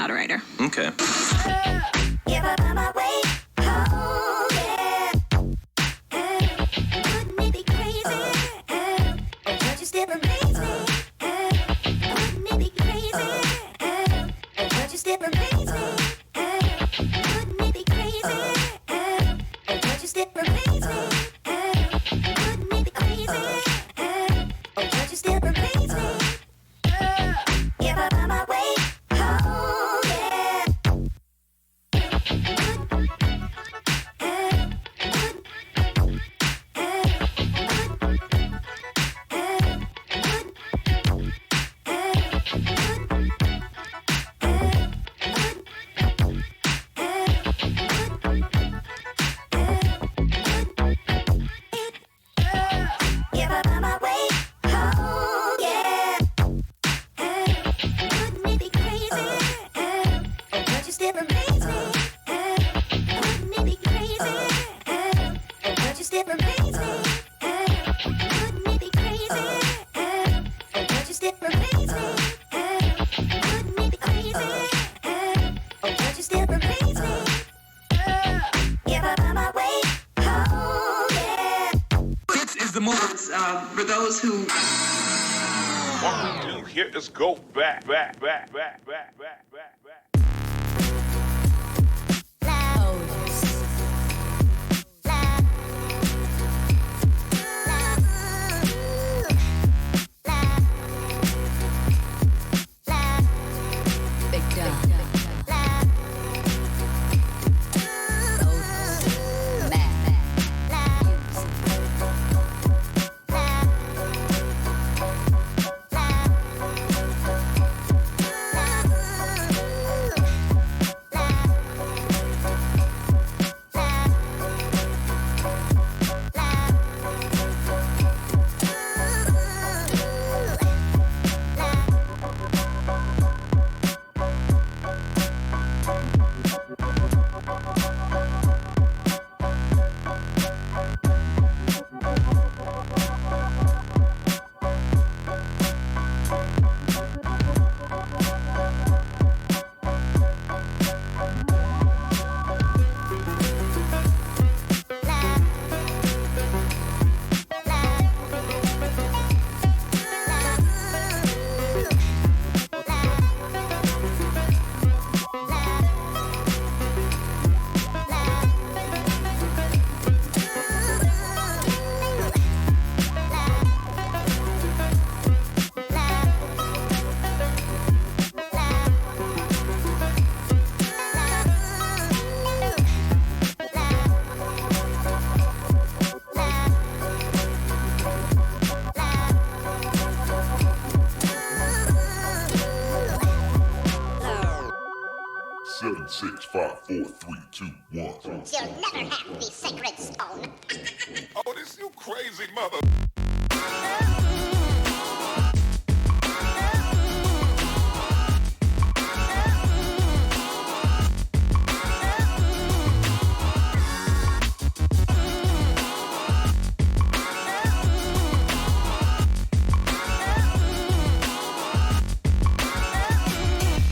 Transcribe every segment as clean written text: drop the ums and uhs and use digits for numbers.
not a writer. Okay. Yeah, but on my way home, yeah. Wouldn't it be crazy? Don't you still amaze me? Wouldn't it be crazy? Don't you still amaze me? Wouldn't it be crazy? Don't you still amaze me? Wouldn't it be crazy? Don't you still amaze me? Yeah, but on my way home, yeah. Yeah, but on my way home, yeah. Wouldn't it be crazy? Don't you still amaze me? Wouldn't it be crazy? Don't you still amaze me? Wouldn't it be crazy? Don't you still amaze me? Wouldn't it be crazy? Don't you still amaze me? Yeah, but on my way home, yeah. This is the moment for those who. What we do here is go back. Seven, 6, 5, 4, 3, 2, 1. You'll never have the sacred stone. Oh, this you crazy mother.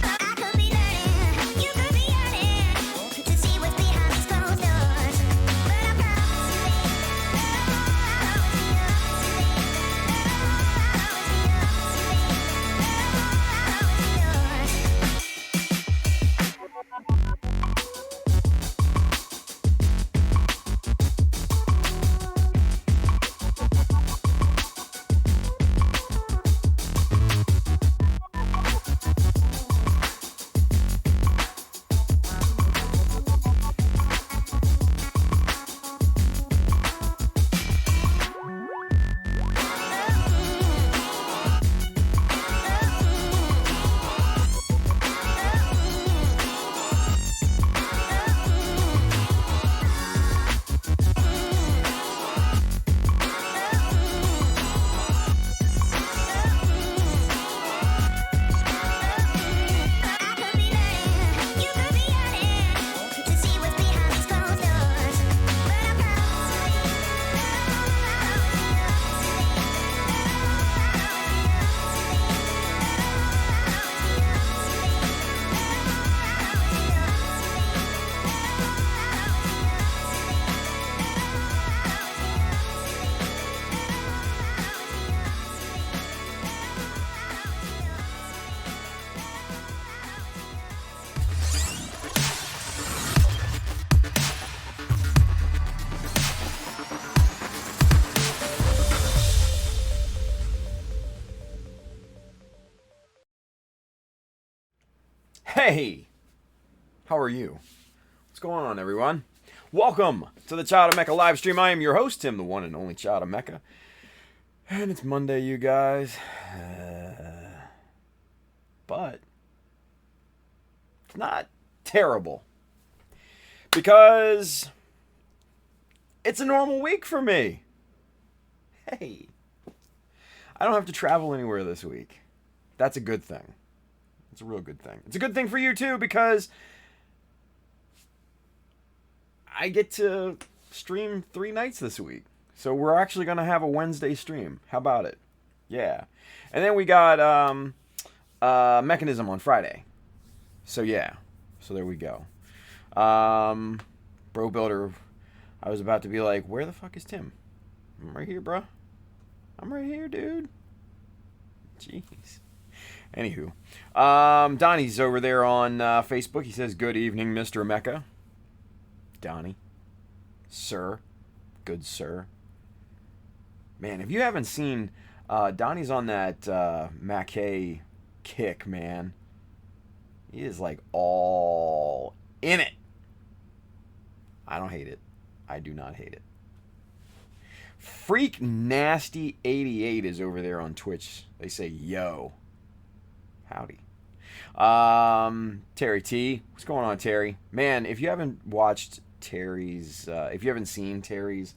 But I promise you, baby, Hey, how are you? What's going on, everyone? Welcome to the Child of Mecha live stream. I am your host, Tim, the one and only Child of Mecha. And it's Monday, you guys. But it's not terrible. Because it's a normal week for me. Hey, I don't have to travel anywhere this week. That's a good thing. It's a real good thing. It's a good thing for you too, because I get to stream 3 nights this week. So we're actually going to have a Wednesday stream. How about it? Yeah. And then we got Mechanism on Friday. So yeah. So there we go. Bro Builder, I was about to be like, where the fuck is Tim? I'm right here, bro. I'm right here, dude. Jeez. Anywho. Donnie's over there on Facebook. He says, good evening, Mr. Mecha. Donnie. Sir. Good sir. Man, if you haven't seen, Donnie's on that Mecha kick, man. He is like all in it. I don't hate it. I do not hate it. Freak Nasty 88 is over there on Twitch. They say, yo. Howdy. Terry T. What's going on, Terry? Man, if you haven't watched Terry's, if you haven't seen Terry's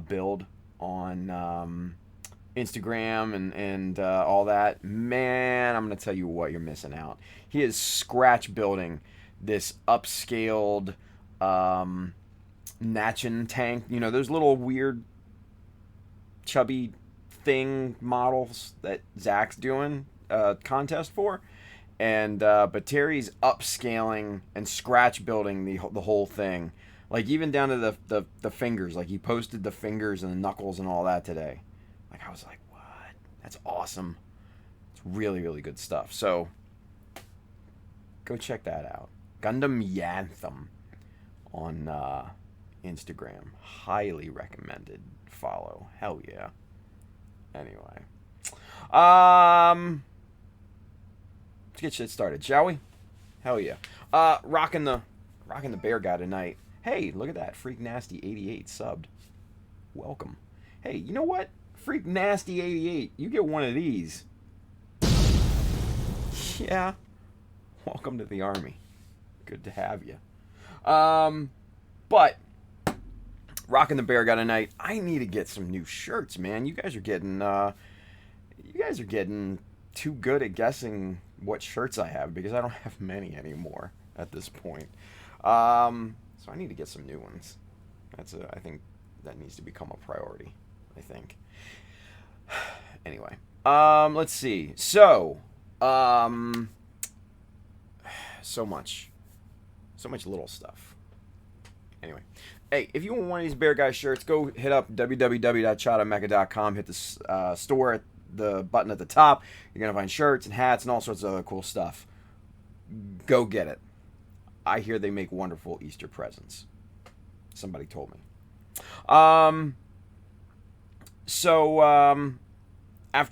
build on Instagram and all that, man, I'm going to tell you what, you're missing out. He is scratch building this upscaled Nachin tank. You know, those little weird chubby thing models that Zach's doing contest for, and but Terry's upscaling and scratch building the whole thing, like even down to the fingers. Like he posted the fingers and the knuckles and all that today. Like I was like, what? That's awesome. It's really, really good stuff. So go check that out. Gundam Yanthem on Instagram. Highly recommended follow. Hell yeah. Anyway. Let's get shit started, shall we? Hell yeah. Rocking the bear guy tonight. Hey, look at that. Freak Nasty 88 subbed. Welcome. Hey, you know what? Freak Nasty 88, you get one of these. Yeah. Welcome to the army. Good to have you. But rocking the bear guy tonight. I need to get some new shirts, man. You guys are getting too good at guessing what shirts I have, because I don't have many anymore at this point. So I need to get some new ones. I think that needs to become a priority, I think. Anyway, let's see. So much little stuff. Anyway, hey, if you want one of these Bear Guy shirts, go hit up www.chadamecha.com. Hit the store at the button at the top. You're going to find shirts and hats and all sorts of other cool stuff. Go get it. I hear they make wonderful Easter presents. Somebody told me. After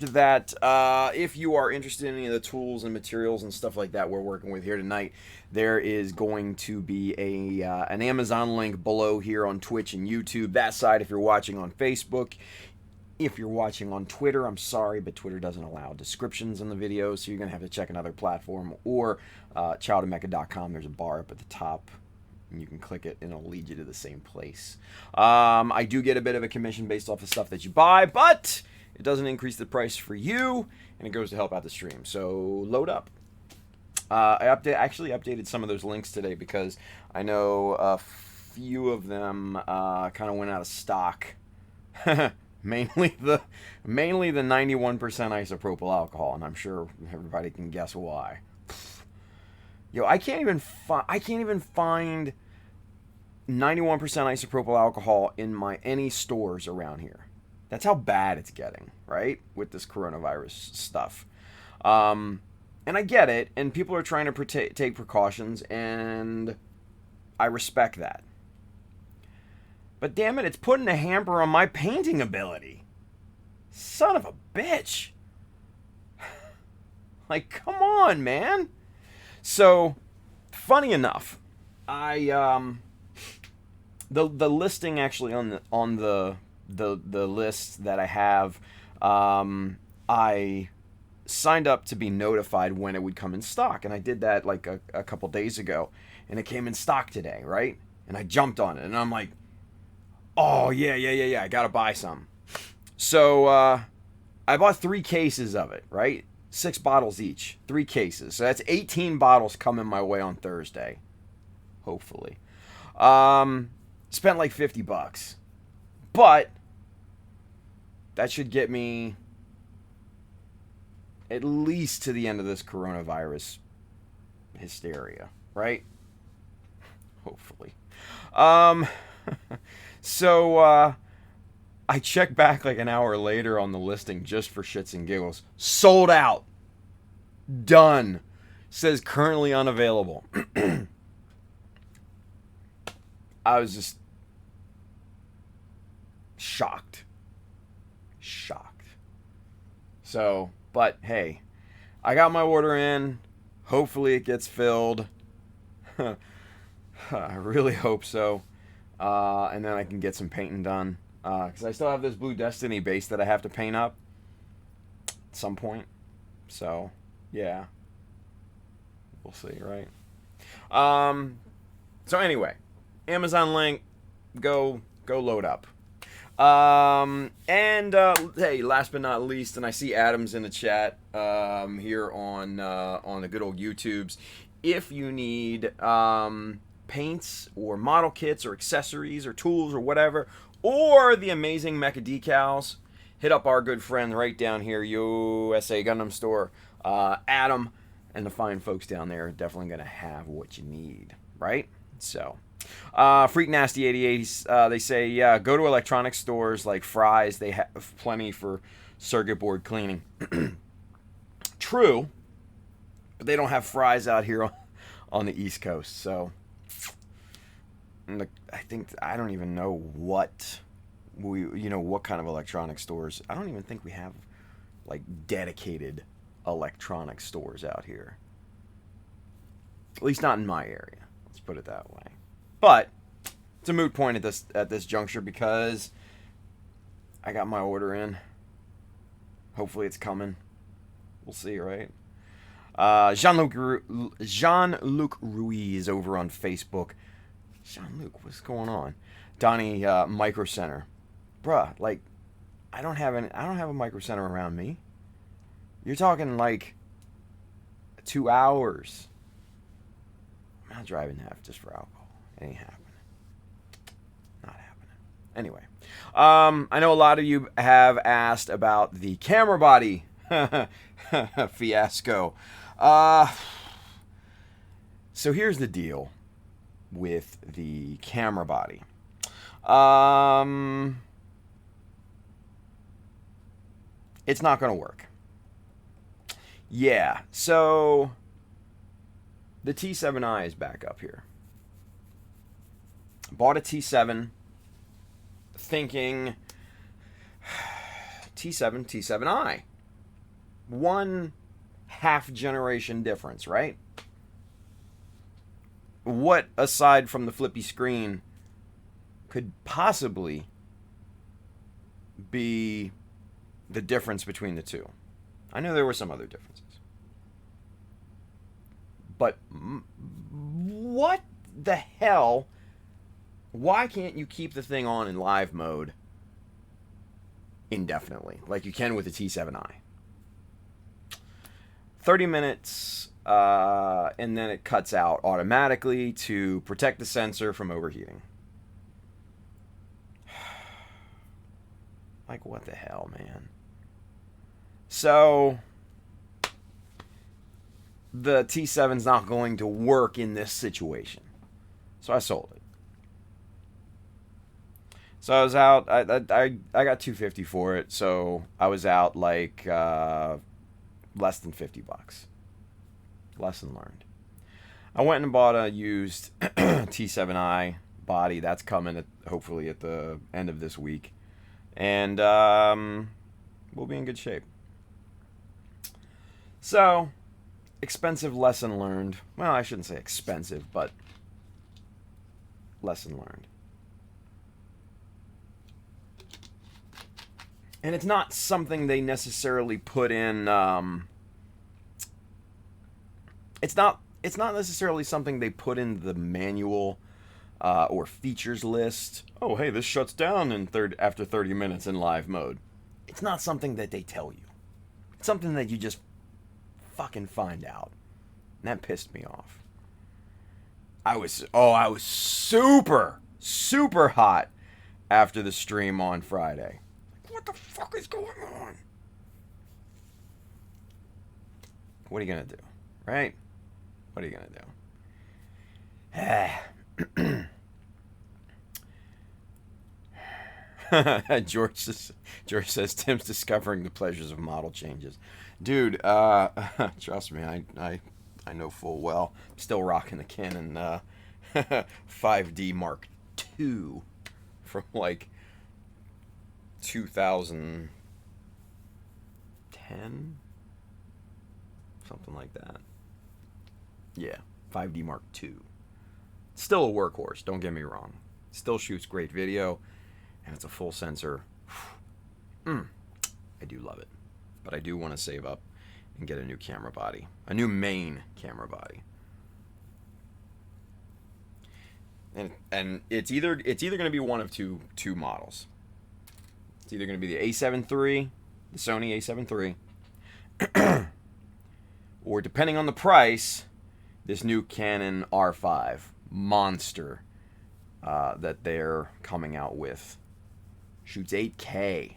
that, if you are interested in any of the tools and materials and stuff like that we're working with here tonight, there is going to be an Amazon link below here on Twitch and YouTube. That side, if you're watching on Facebook. If you're watching on Twitter, I'm sorry, but Twitter doesn't allow descriptions in the videos, so you're going to have to check another platform, or childofmecha.com. There's a bar up at the top, and you can click it, and it'll lead you to the same place. I do get a bit of a commission based off the stuff that you buy, but it doesn't increase the price for you, and it goes to help out the stream. So load up. I actually updated some of those links today because I know a few of them kind of went out of stock. Mainly the 91% isopropyl alcohol, and I'm sure everybody can guess why. Yo, I can't even find 91% isopropyl alcohol in any stores around here. That's how bad it's getting, right? With this coronavirus stuff. And I get it, and people are trying to take precautions, and I respect that. But damn it, it's putting a hamper on my painting ability. Son of a bitch. Like, come on, man. So, funny enough, I the listing actually on the list that I have, I signed up to be notified when it would come in stock, and I did that like a couple days ago, and it came in stock today, right? And I jumped on it, and I'm like, oh yeah, I gotta buy some. So I bought 3 cases of it, right? 6 bottles each, 3 cases. So that's 18 bottles coming my way on Thursday, hopefully. Spent like $50, but that should get me at least to the end of this coronavirus hysteria, right? Hopefully. So I checked back like an hour later on the listing just for shits and giggles. Sold out. Done. Says currently unavailable. I was just shocked. So, but hey, I got my order in. Hopefully it gets filled. I really hope so. And then I can get some painting done. Because I still have this Blue Destiny base that I have to paint up at some point. So, yeah. We'll see, right? So anyway, Amazon link, go load up. Hey, last but not least, and I see Adam's in the chat here on the good old YouTubes. If you need paints or model kits or accessories or tools or whatever, or the amazing Mecha Decals, hit up our good friend right down here, USA Gundam Store. Adam and the fine folks down there are definitely going to have what you need, right? So, Freak Nasty 88, they say, yeah, go to electronic stores like Fry's. They have plenty for circuit board cleaning. True, but they don't have Fry's out here on the East Coast. So, I don't even know what what kind of electronic stores. I don't even think we have like dedicated electronic stores out here. At least not in my area. Let's put it that way. But it's a moot point at this juncture because I got my order in. Hopefully it's coming. We'll see, right? Jean-Luc Ruiz over on Facebook. Jean-Luc, what's going on? Donnie Micro Center. Bruh, like I don't have a Micro Center around me. You're talking like 2 hours. I'm not driving that just for alcohol. It ain't happening. Not happening. Anyway, I know a lot of you have asked about the camera body fiasco. So here's the deal with the camera body. It's not going to work. Yeah, so the T7i is back up here. Bought a T7 thinking T7, T7i. 1/2 generation difference, right? What, aside from the flippy screen, could possibly be the difference between the two? I know there were some other differences. But what the hell? Why can't you keep the thing on in live mode indefinitely, like you can with the T7i? 30 minutes, and then it cuts out automatically to protect the sensor from overheating. Like, what the hell, man? So, the T7's not going to work in this situation. So I sold it. So I was out, I got $250 for it, so I was out like less than $50. Lesson learned. I went and bought a used T7i body. That's coming hopefully at the end of this week. And we'll be in good shape. So, expensive lesson learned. Well, I shouldn't say expensive, but lesson learned. And it's not something they necessarily put in. It's not necessarily something they put in the manual or features list. Oh, hey, this shuts down after 30 minutes in live mode. It's not something that they tell you. It's something that you just fucking find out. And that pissed me off. I was super hot after the stream on Friday. What the fuck is going on? What are you gonna do? Right? What are you gonna do? George says Tim's discovering the pleasures of model changes. Dude, trust me, I know full well. I'm still rocking the Canon 5D Mark II from like 2010, something like that. Yeah, 5D Mark II. Still a workhorse, don't get me wrong. Still shoots great video, and it's a full sensor. I do love it. But I do want to save up and get a new camera body. A new main camera body. And it's either going to be one of two models. It's either going to be the A7 III, the Sony A7 III, or depending on the price, this new Canon R5 monster that they're coming out with. Shoots 8K.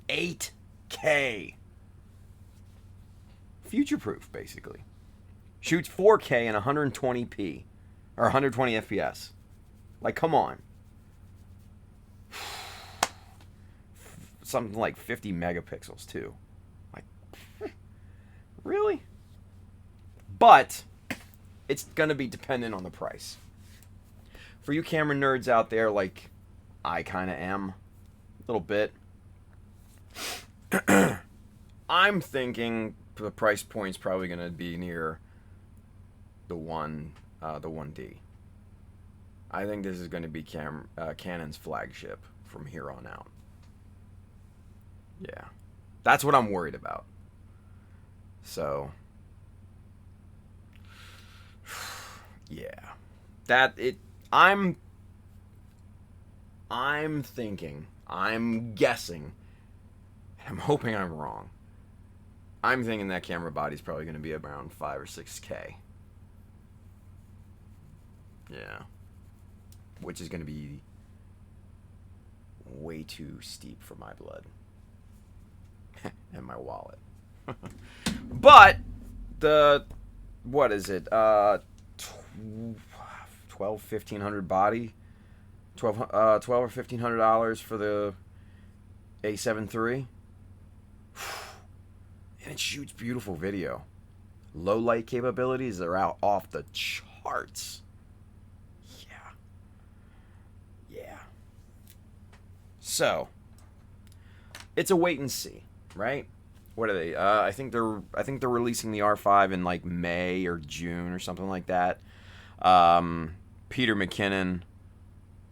8K. Future-proof, basically. Shoots 4K and 120p. Or 120 FPS. Like, come on. Something like 50 megapixels, too. Like, really? But it's going to be dependent on the price. For you camera nerds out there, like I kind of am, a little bit, I'm thinking the price point's probably going to be near the 1D. I think this is going to be Canon's flagship from here on out. Yeah. That's what I'm worried about. So, yeah. I'm thinking, I'm guessing, and I'm hoping I'm wrong. I'm thinking that camera body's probably going to be around 5 or 6K. Yeah. Which is going to be way too steep for my blood. And my wallet. But, what is it? 1,500 body? $12 or $1,500 for the A7 III? And it shoots beautiful video. Low light capabilities are out off the charts. Yeah. So, it's a wait and see, right? What are they? I think they're releasing the R5 in like May or June or something like that. Peter McKinnon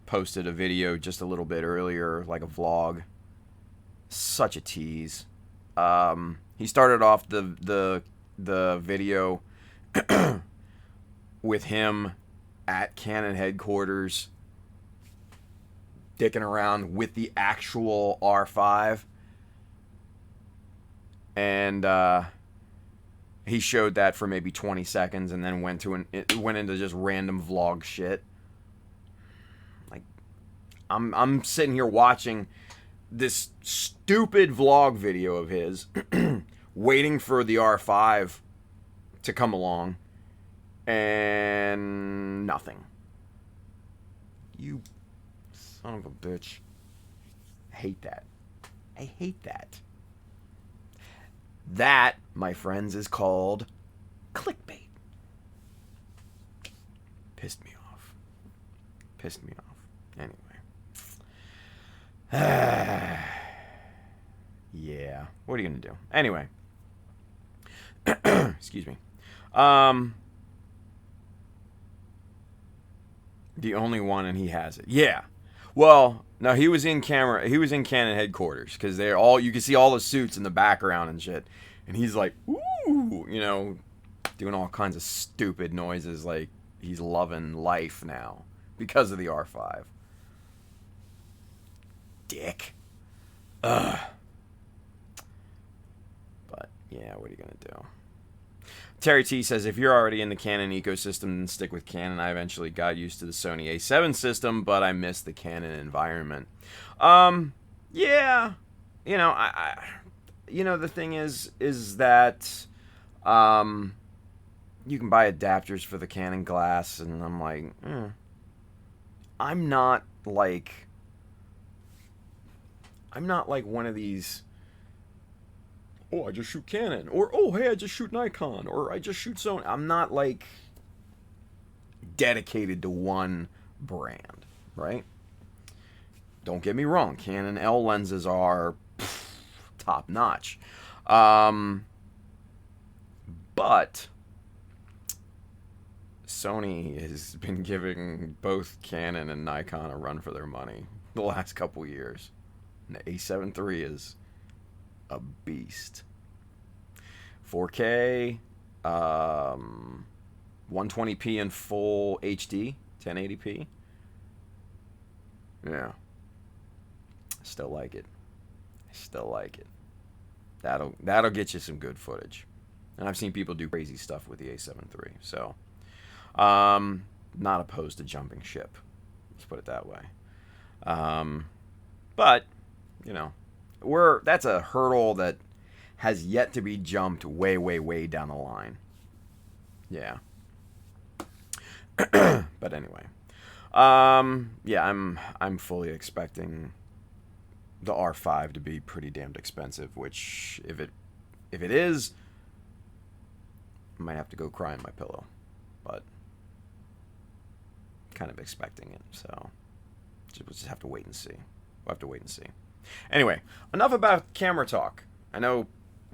posted a video just a little bit earlier, like a vlog. Such a tease. He started off the video with him at Canon headquarters, dicking around with the actual R5, and he showed that for maybe 20 seconds, and then went into just random vlog shit. Like, I'm sitting here watching this stupid vlog video of his, waiting for the R5 to come along, and nothing. You son of a bitch. I hate that. I hate that. That, my friends, is called clickbait. Pissed me off. Anyway. Yeah. What are you going to do? Anyway. Excuse me. The only one, and he has it. Yeah. Well, no, he was in camera. He was in Canon headquarters because they're all. You can see all the suits in the background and shit, and he's like, ooh, you know, doing all kinds of stupid noises, like he's loving life now because of the R5. Dick. Ugh. But yeah, what are you gonna do? Terry T says, if you're already in the Canon ecosystem, then stick with Canon. I eventually got used to the Sony A7 system, but I miss the Canon environment. Yeah, you know, you know, the thing is that, you can buy adapters for the Canon glass, and I'm like, I'm not like one of these, oh, I just shoot Canon, or oh, hey, I just shoot Nikon, or I just shoot Sony. I'm not like dedicated to one brand, right? Don't get me wrong, Canon L lenses are top notch, but Sony has been giving both Canon and Nikon a run for their money the last couple years. And the A7 III is a beast. 4K, 120p in full HD, 1080p. Yeah. Still like it. Still like it. That'll get you some good footage. And I've seen people do crazy stuff with the A7 III. So, not opposed to jumping ship. Let's put it that way. But, you know, that's a hurdle that has yet to be jumped way, way, way down the line. Yeah. But anyway. Yeah, I'm fully expecting the R5 to be pretty damned expensive, which if it is, I might have to go cry in my pillow. But kind of expecting it, so we'll just have to wait and see. We'll have to wait and see. Anyway, enough about camera talk. I know,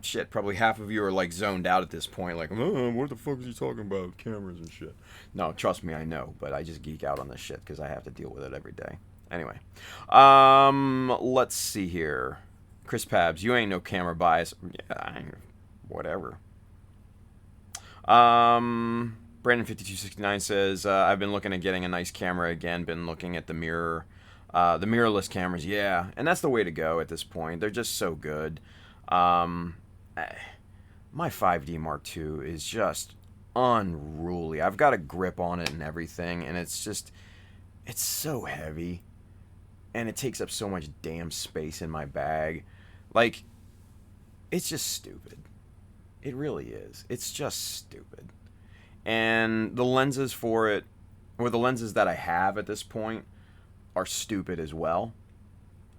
shit, probably half of you are like zoned out at this point, like, what the fuck is he talking about? Cameras and shit. No, trust me, I know, but I just geek out on this shit because I have to deal with it every day. Anyway, let's see here. Chris Pabs, you ain't no camera bias. Yeah, whatever. Brandon5269 says, I've been looking at getting a nice camera again. Been looking at the mirrorless cameras. Yeah, and that's the way to go at this point. They're just so good. My 5D Mark II is just unruly. I've got a grip on it and everything, and it's so heavy. And it takes up so much damn space in my bag. Like, it's just stupid. It really is. It's just stupid. And the lenses for it, or the lenses that I have at this point, are stupid as well.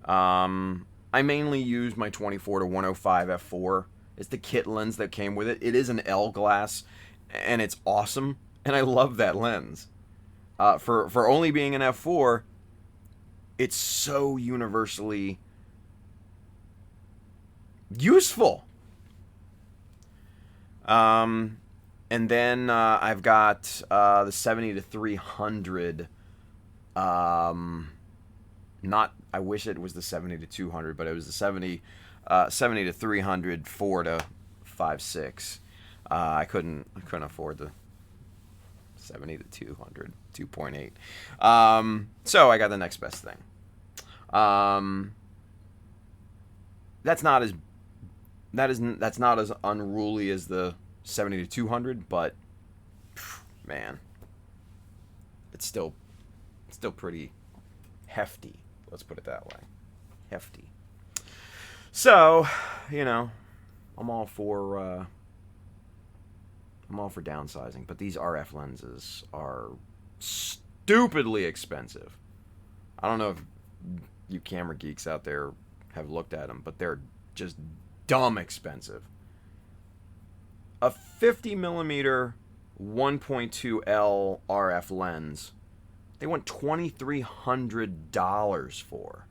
I mainly use my 24 to 105 f4. It's the kit lens that came with it. It is an L glass, and it's awesome. And I love that lens. For only being an f4, it's so universally useful. And then I've got the 70 to 300. I wish it was the 70 to 200, but it was the 70 to 300 4 to 5.6. I couldn't afford the 70 to 200 2.8. So I got the next best thing. That's not as unruly as the 70 to 200, but man, it's still pretty hefty. Let's put it that way. Hefty. So, you know, I'm all for downsizing, but these RF lenses are stupidly expensive. I don't know if you camera geeks out there have looked at them, but they're just dumb expensive. A 50 millimeter 1.2L RF lens, they want $2,300 for.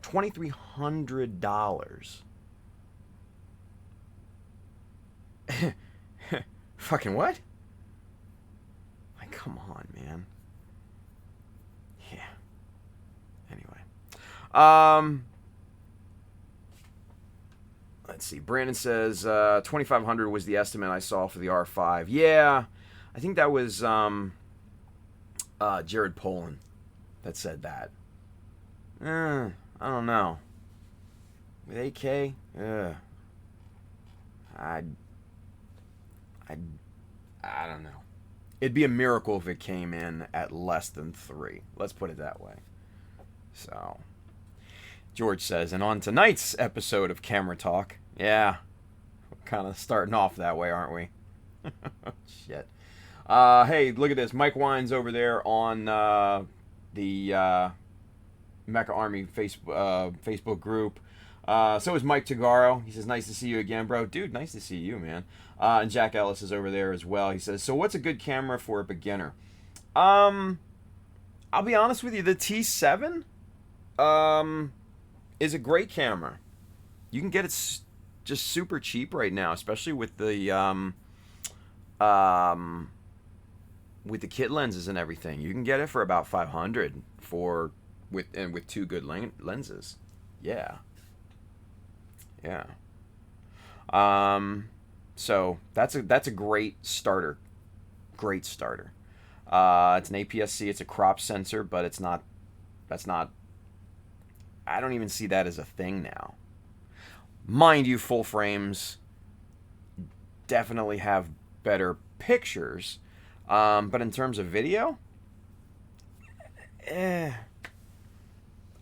$2,300. Fucking what? Like, come on, man. Yeah. Anyway. Let's see. Brandon says 2,500 was the estimate I saw for the R5. Yeah. I think that was Jared Polin that said that. I don't know. With 8K? I don't know. It'd be a miracle if it came in at less than 3. Let's put it that way. So, George says, and on tonight's episode of Camera Talk, yeah, we're kind of starting off that way, aren't we? Shit. Hey, look at this. Mike Wine's over there on the Mecha Army Facebook group. So is Mike Tagaro. He says, nice to see you again, bro. Dude, nice to see you, man. And Jack Ellis is over there as well. He says, so what's a good camera for a beginner? I'll be honest with you. The T7 is a great camera. You can get it just super cheap right now, especially with the kit lenses and everything. You can get it for about $500 with 2 good lenses. Yeah. Yeah. So that's a great starter. Great starter. It's an APS-C. It's a crop sensor, but it's not. That's not. I don't even see that as a thing now. Mind you, full frames definitely have better pictures, but in terms of video, other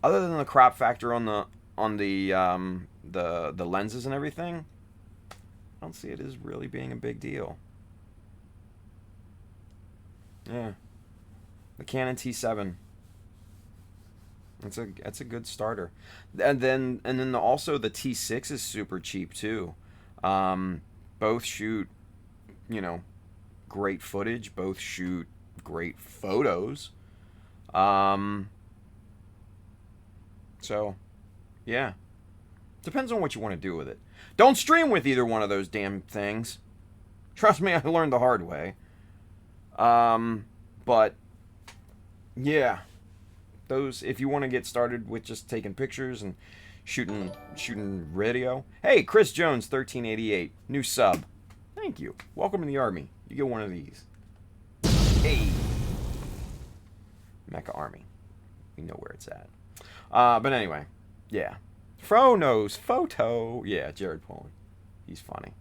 than the crop factor on the lenses and everything, I don't see it as really being a big deal. Yeah, the Canon T7. That's a good starter, and then also the T6 is super cheap too. Both shoot, great footage. Both shoot great photos. So, yeah, depends on what you want to do with it. Don't stream with either one of those damn things. Trust me, I learned the hard way. But yeah. Those, if you want to get started with just taking pictures and shooting video. Hey, Chris Jones 1388, new sub. Thank you. Welcome to the army. You get one of these. Hey, Mecha Army. You know where it's at. But anyway, yeah. Fro knows photo. Yeah, Jared Polin. He's funny.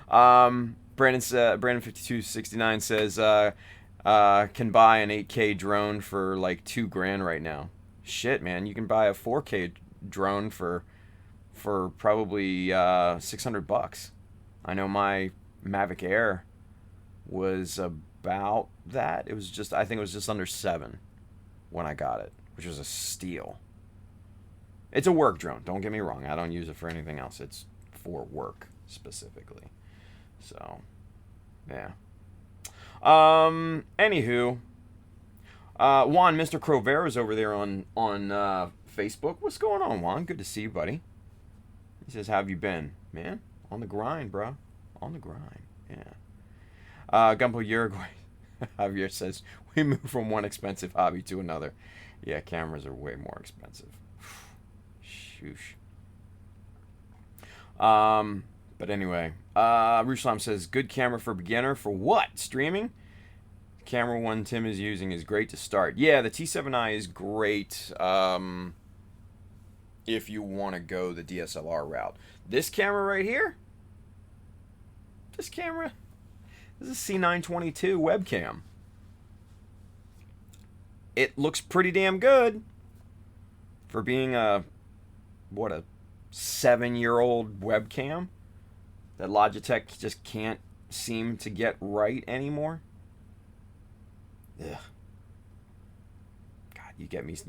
Brandon 5269 says can buy an 8K drone for like $2,000 right now. Shit, man, you can buy a 4K drone for probably $600. I know my Mavic Air was about that. It was just, I think it was just under 7 when I got it, which was a steal. It's a work drone. Don't get me wrong. I don't use it for anything else. It's for work specifically. So, yeah. Anywho, Juan, Mr. Crovera's over there on Facebook. What's going on, Juan? Good to see you, buddy. He says, how have you been? Man, on the grind, bro. On the grind, yeah. Gumbo Uruguay, Javier says, we moved from one expensive hobby to another. Yeah, cameras are way more expensive. Shoosh. But anyway, Ruslam says, good camera for beginner. For what? Streaming? The camera one Tim is using is great to start. Yeah, the T7i is great if you want to go the DSLR route. This camera right here? This camera? This is a C922 webcam. It looks pretty damn good for being a 7-year-old webcam that Logitech just can't seem to get right anymore. Ugh. God, you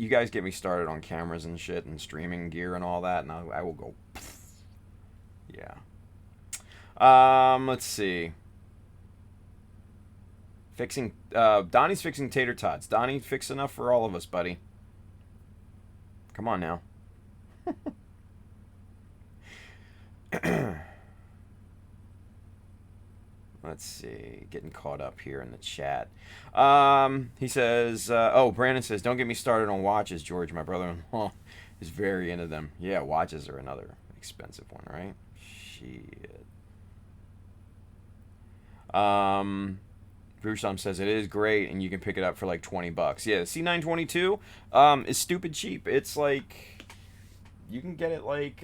guys get me started on cameras and shit and streaming gear and all that, and I will go. Pfft. Yeah. Let's see. Donnie's fixing tater tots. Donnie, fix enough for all of us, buddy. Come on now. Let's see. Getting caught up here in the chat. He says, Brandon says, don't get me started on watches, George. My brother-in-law is very into them. Yeah, watches are another expensive one, right? Shit. Brusham says it is great, and you can pick it up for like $20. Yeah, the C922 is stupid cheap. It's like, you can get it like,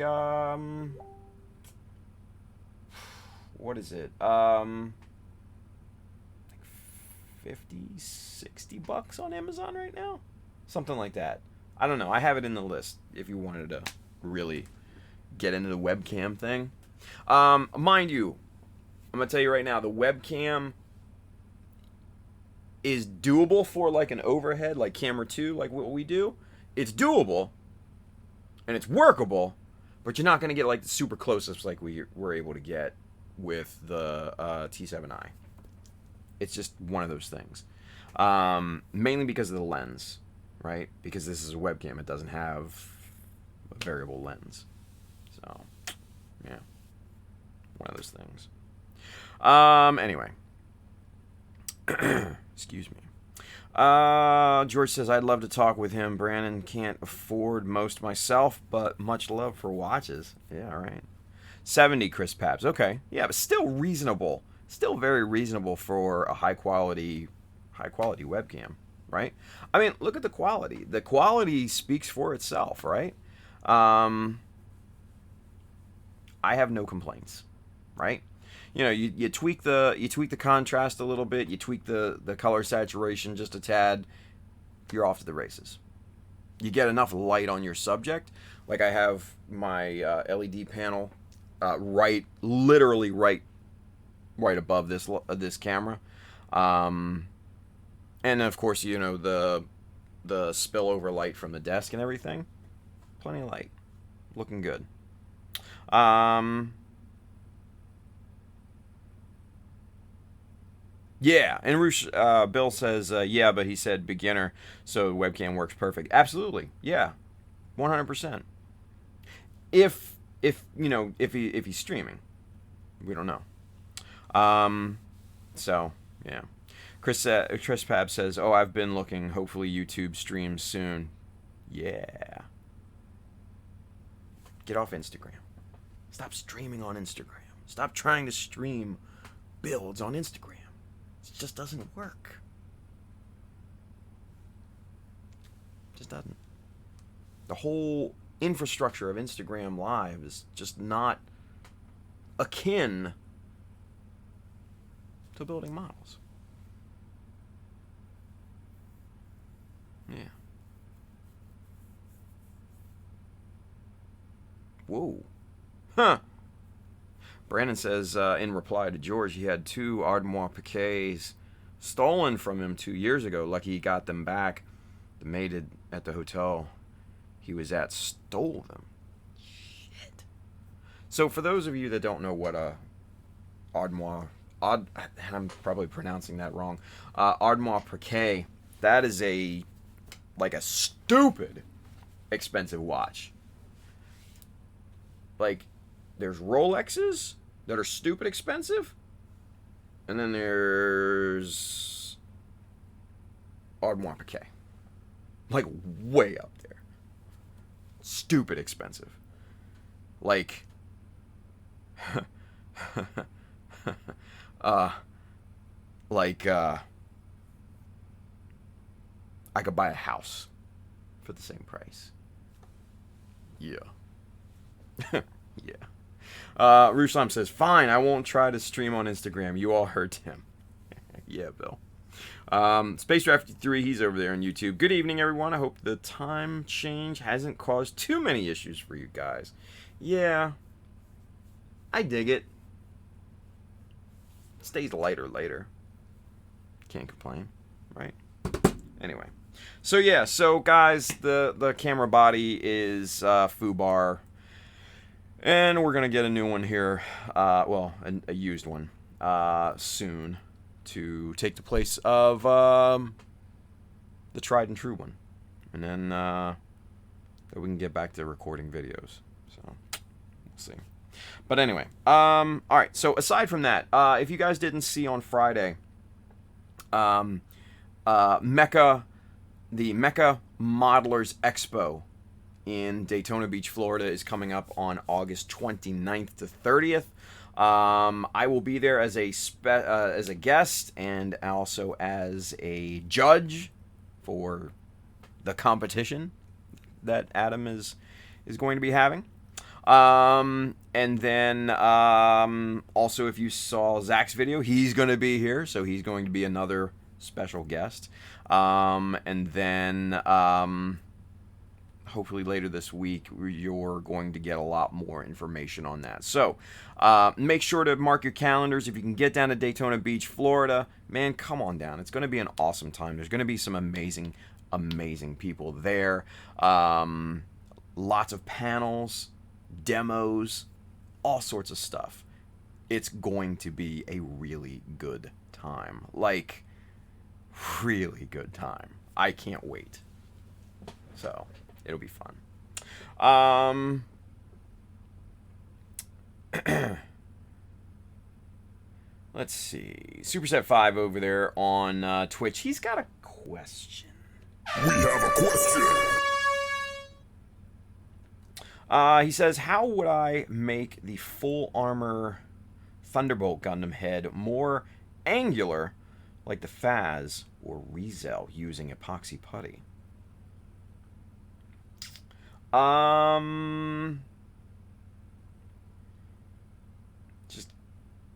what is it? Like $50-$60 on Amazon right now? Something like that. I don't know. I have it in the list if you wanted to really get into the webcam thing. Mind you, I'm going to tell you right now, the webcam is doable for like an overhead, like camera 2, like what we do. It's doable, and it's workable, but you're not going to get like the super close-ups like we were able to get with the T7i. It's just one of those things. Mainly because of the lens, right? Because this is a webcam, it doesn't have a variable lens. So, yeah. One of those things. Anyway. Excuse me. George says, I'd love to talk with him. Brandon can't afford most myself, but much love for watches. Yeah, all right. 70 Chris Paps. Okay. Yeah, but still reasonable. Still very reasonable for a high quality webcam, right? I mean, look at the quality. The quality speaks for itself, right? I have no complaints, right? You know, you tweak the contrast a little bit, you tweak the color saturation just a tad, you're off to the races. You get enough light on your subject. Like I have my LED panel literally right above this camera, and of course, you know, the spillover light from the desk and everything. Plenty of light, looking good. Yeah, and Bill says, yeah, but he said beginner, so webcam works perfect. Absolutely, yeah, 100%. If you know, if he's streaming, we don't know. So yeah, Chris Pab says, oh, I've been looking. Hopefully YouTube streams soon. Yeah. Get off Instagram. Stop streaming on Instagram. Stop trying to stream builds on Instagram. It just doesn't work. It just doesn't. The whole infrastructure of Instagram Live is just not akin to building models. Yeah. Whoa. Huh. Brandon says, in reply to George, he had 2 Ardmoire Piquets stolen from him 2 years ago. Lucky he got them back. The maid at the hotel he was at stole them. Shit. So for those of you that don't know what Ardmoire, I'm probably pronouncing that wrong, Ardmoire Piquet, that is a stupid expensive watch. Like, there's Rolexes that are stupid expensive, and then there's Ardmoire Piquet. Like, way up there. Stupid expensive. Like, I could buy a house for the same price. Yeah. Yeah. Ruslam says, fine, I won't try to stream on Instagram. You all heard him. Yeah, Bill. Space Draft 3, he's over there on YouTube. Good evening, everyone. I hope the time change hasn't caused too many issues for you guys. Yeah. I dig it. Stays lighter later. Can't complain, right? Anyway. So yeah, guys, the camera body is FUBAR. And we're going to get a new one here, well, a used one, soon, to take the place of the tried and true one. And then we can get back to recording videos. So, we'll see. But anyway, all right. So aside from that, if you guys didn't see on Friday, Mecha, the Mecha Modelers Expo in Daytona Beach, Florida, is coming up on August 29th to 30th. I will be there as a guest and also as a judge for the competition that Adam is going to be having. And then also, if you saw Zach's video, he's going to be here, so he's going to be another special guest. And then hopefully later this week, you're going to get a lot more information on that. So make sure to mark your calendars. If you can get down to Daytona Beach, Florida, man, come on down. It's going to be an awesome time. There's going to be some amazing people there. Lots of panels, demos, all sorts of stuff. It's going to be a really good time. Like, really good time. I can't wait. So, it'll be fun. Let's see. Superset 5 over there on Twitch. He's got a question. We have a question. He says, how would I make the full armor Thunderbolt Gundam head more angular like the Faz or Rizel using epoxy putty? Just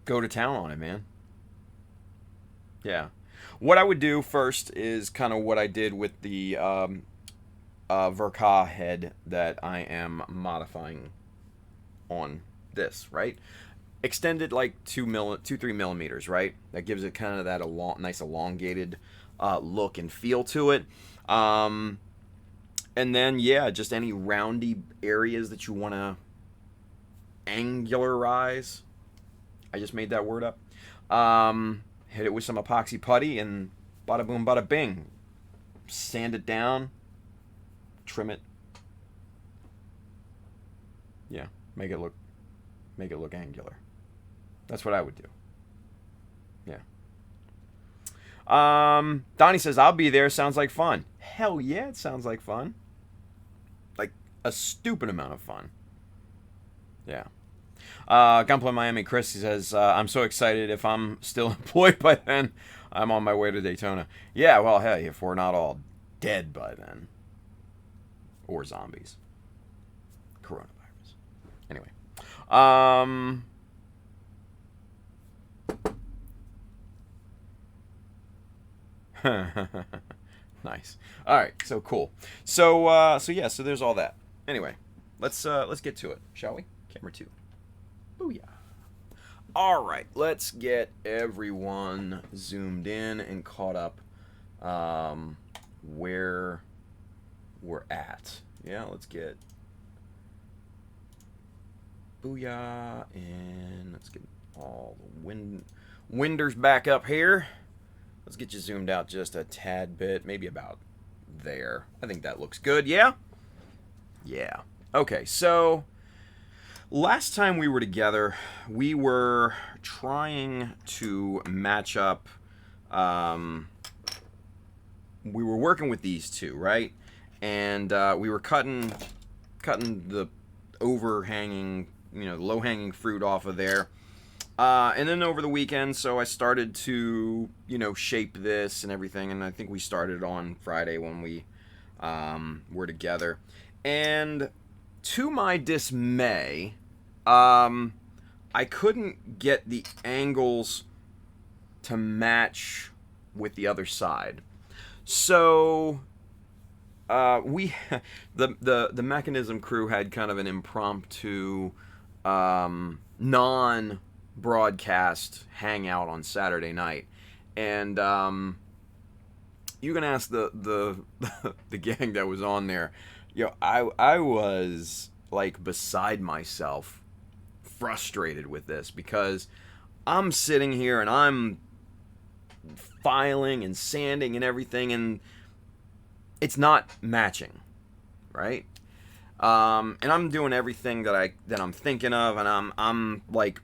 go to town on it, man. Yeah. What I would do first is kind of what I did with the Verka head that I am modifying on this, right? Extended like 3 millimeters, right? That gives it kind of that nice elongated look and feel to it. And then, yeah, just any roundy areas that you want to angularize. I just made that word up. Hit it with some epoxy putty and bada boom, bada bing. Sand it down. Trim it. Yeah, make it look angular. That's what I would do. Yeah. Donnie says, I'll be there. Sounds like fun. Hell yeah, it sounds like fun. Like a stupid amount of fun. Yeah. Gunplay Miami Chris says, I'm so excited. If I'm still employed by then, I'm on my way to Daytona. Yeah, well, hey, if we're not all dead by then. Or zombies. Coronavirus. Anyway. Nice. All right, so cool. So yeah, so there's all that. Anyway, let's get to it, shall we? Camera 2. Booyah. All right, let's get everyone zoomed in and caught up where we're at. Yeah, let's get booyah, and let's get all the winders back up here. Let's get you zoomed out just a tad bit, maybe about there. I think that looks good. Yeah? Yeah. Okay, so last time we were together, we were trying to match up. We were working with these two, right? And we were cutting the overhanging, low-hanging fruit off of there. And then over the weekend, so I started to, shape this and everything. And I think we started on Friday when we were together. And to my dismay, I couldn't get the angles to match with the other side. So the Mechanism crew had kind of an impromptu non-broadcast hangout on Saturday night, and you can ask the gang that was on there. I was like beside myself, frustrated with this, because I'm sitting here and I'm filing and sanding and everything, and it's not matching, right? And I'm doing everything that I'm thinking of, and I'm like,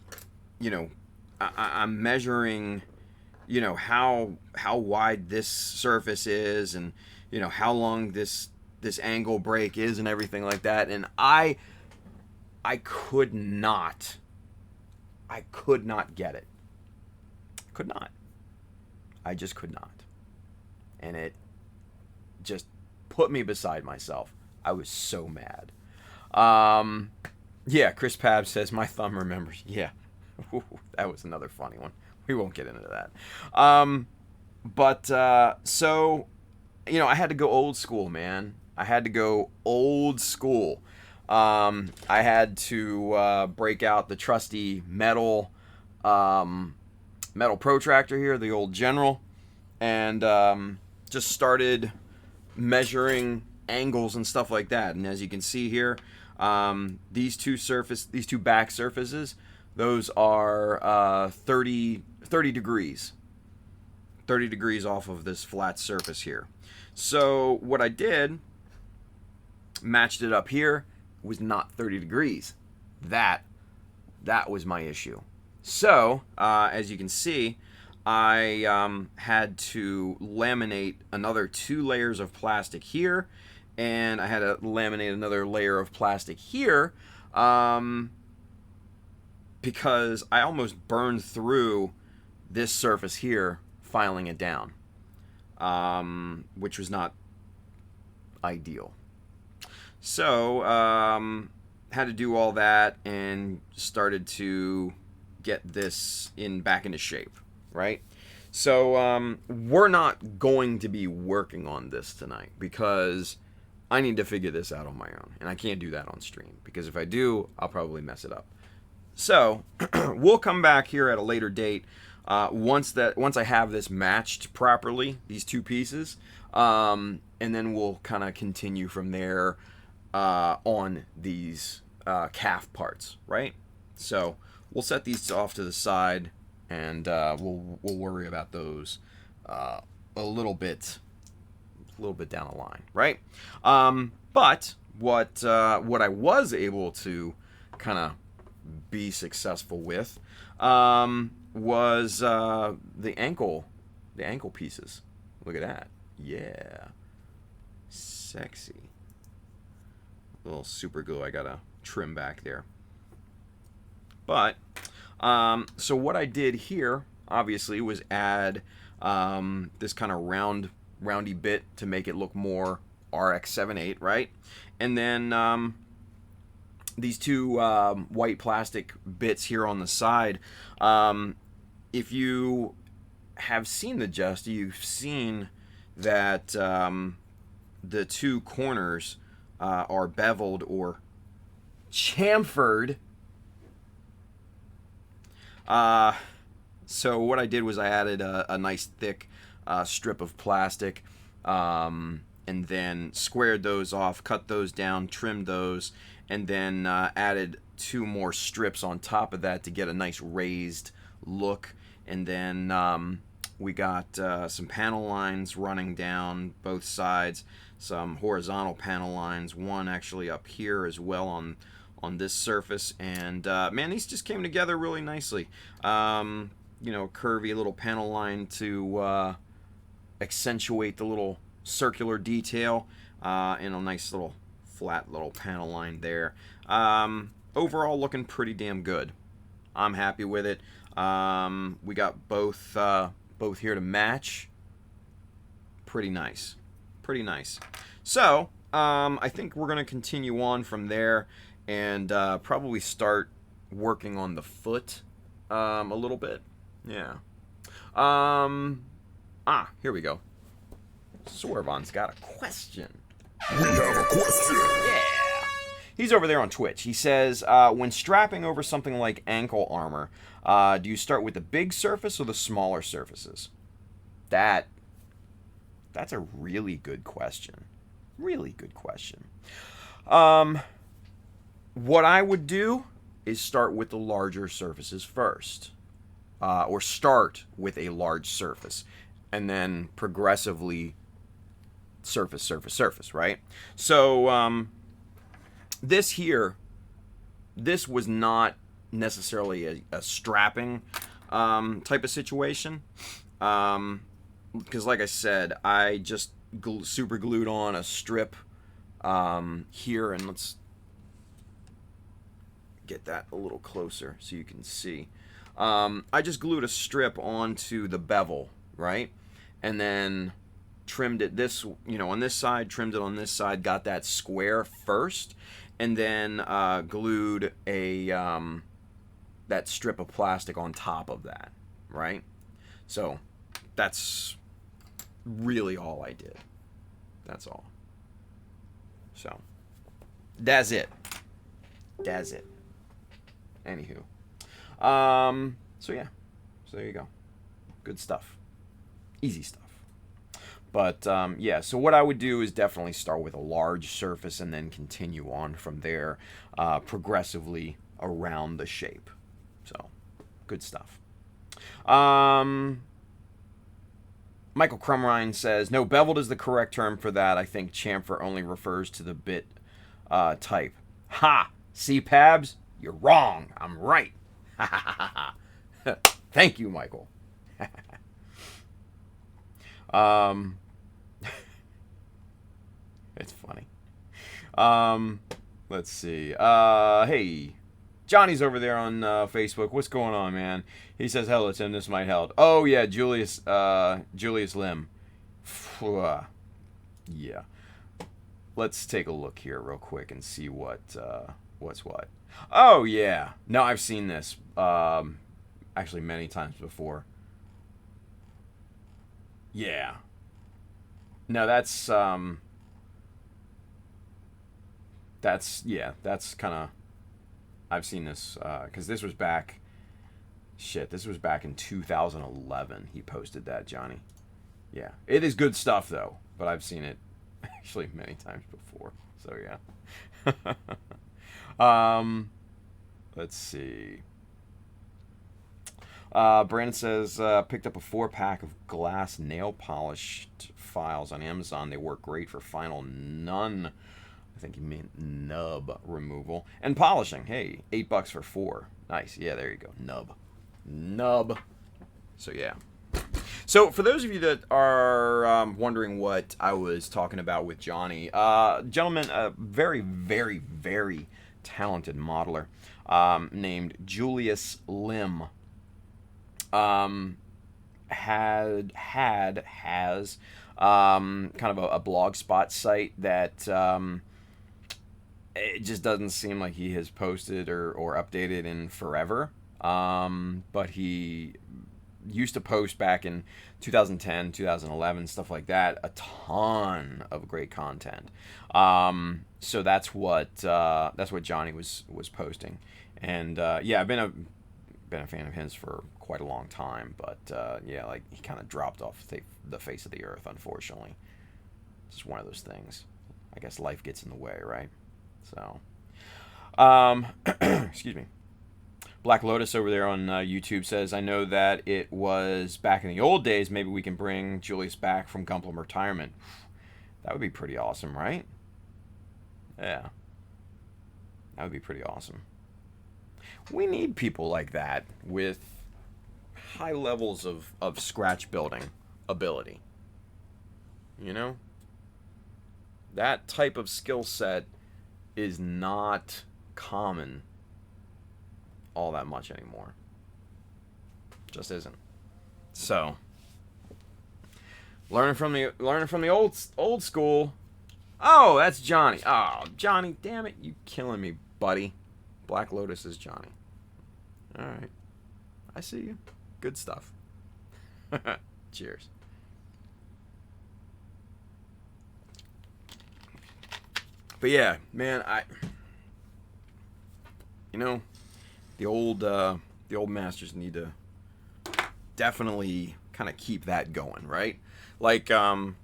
you know, I'm measuring, you know, how wide this surface is, and you know how long this angle break is, and everything like that. And I could not get it. Could not. I just could not. And it just put me beside myself. I was so mad. Yeah, Chris Pab says, my thumb remembers. Yeah, that was another funny one. We won't get into that. So, you know, I had to go old school, man. I had to go old school. I had to break out the trusty metal protractor here, the old General, and just started measuring angles and stuff like that. And as you can see here, these two back surfaces, those are 30 degrees. 30 degrees off of this flat surface here. So what I did, matched it up here, was not 30 degrees. That was my issue. So, as you can see, I had to laminate another 2 layers of plastic here, and I had to laminate another layer of plastic here, because I almost burned through this surface here filing it down, which was not ideal. So, had to do all that and started to get this back into shape, right? So, we're not going to be working on this tonight because I need to figure this out on my own, and I can't do that on stream because if I do, I'll probably mess it up. So, we'll come back here at a later date once I have this matched properly, these two pieces, and then we'll kind of continue from there on these calf parts, right? So we'll set these off to the side, and we'll worry about those a little bit down the line, right? But what I was able to kind of be successful with was the ankle pieces. Look at that. Yeah, sexy. A little super glue I gotta trim back there. But so what I did here obviously was add this kind of roundy bit to make it look more RX-78, right? And then these two white plastic bits here on the side. If you have seen the Just, you've seen that the two corners are beveled or chamfered. So what I did was I added a nice thick strip of plastic, and then squared those off, cut those down, trimmed those, and then added 2 more strips on top of that to get a nice raised look. And then we got some panel lines running down both sides, some horizontal panel lines, one actually up here as well on this surface. And man, these just came together really nicely. You know, curvy little panel line to accentuate the little circular detail, and a nice little flat little panel line there. Overall looking pretty damn good. I'm happy with it. We got both here to match. Pretty nice. So I think we're gonna continue on from there and probably start working on the foot a little bit. Yeah. Here we go. Sorvon's got a question. We have a question. Yeah. He's over there on Twitch. He says, when strapping over something like ankle armor, do you start with the big surface or the smaller surfaces? That's a really good question. Really good question. What I would do is start with the larger surfaces first. Or start with a large surface. And then progressively surface, right? So, this here, this was not necessarily a strapping type of situation. Because like I said, I just super glued on a strip here, and let's get that a little closer so you can see. I just glued a strip onto the bevel, right? And then trimmed it this, on this side, trimmed it on this side, got that square first, and then glued that strip of plastic on top of that, right? So that's really all I did. That's all. So that's it. That's it. Anywho. So yeah. So there you go. Good stuff. Easy stuff. But yeah, so what I would do is definitely start with a large surface and then continue on from there progressively around the shape. So, good stuff. Michael Crumrine says, no, beveled is the correct term for that. I think chamfer only refers to the bit type. Ha! See, Pabs? You're wrong. I'm right. Thank you, Michael. It's funny. Let's see. Hey, Johnny's over there on Facebook. What's going on, man? He says, hello, Tim. This might help. Oh, yeah, Julius Lim. Yeah. Let's take a look here real quick and see what's what. Oh, yeah. No, I've seen this actually many times before. Yeah. No, that's kind of, I've seen this, because this was back in 2011, he posted that, Johnny. Yeah, it is good stuff, though, but I've seen it actually many times before, so yeah. Let's see. Brandon says, picked up a 4-pack of glass nail polished files on Amazon. They work great for final none. I think he meant nub removal and polishing. Hey, $8 for 4. Nice. Yeah, there you go. Nub. So yeah. So for those of you that are wondering what I was talking about with Johnny, gentleman, a very, very, very talented modeler named Julius Lim. Has kind of a blog spot site that it just doesn't seem like he has posted or updated in forever. But he used to post back in 2010, 2011, stuff like that. A ton of great content. So that's what Johnny was posting. And yeah, I've been a fan of his for quite a long time, but yeah, like he kind of dropped off the face of the earth, unfortunately. It's just one of those things. I guess life gets in the way, right? So, excuse me. Black Lotus over there on YouTube says, I know that it was back in the old days. Maybe we can bring Julius back from Gundam retirement. That would be pretty awesome, right? Yeah. That would be pretty awesome. We need people like that with high levels of scratch building ability. You know? That type of skill set is not common all that much anymore. Just isn't. So, learning from the old school. Oh, that's Johnny. Oh, Johnny, damn it, you killing me, buddy. Black Lotus is Johnny. All right. I see you. Good stuff. Cheers. But yeah, man, the old masters need to definitely kind of keep that going, right? Like, I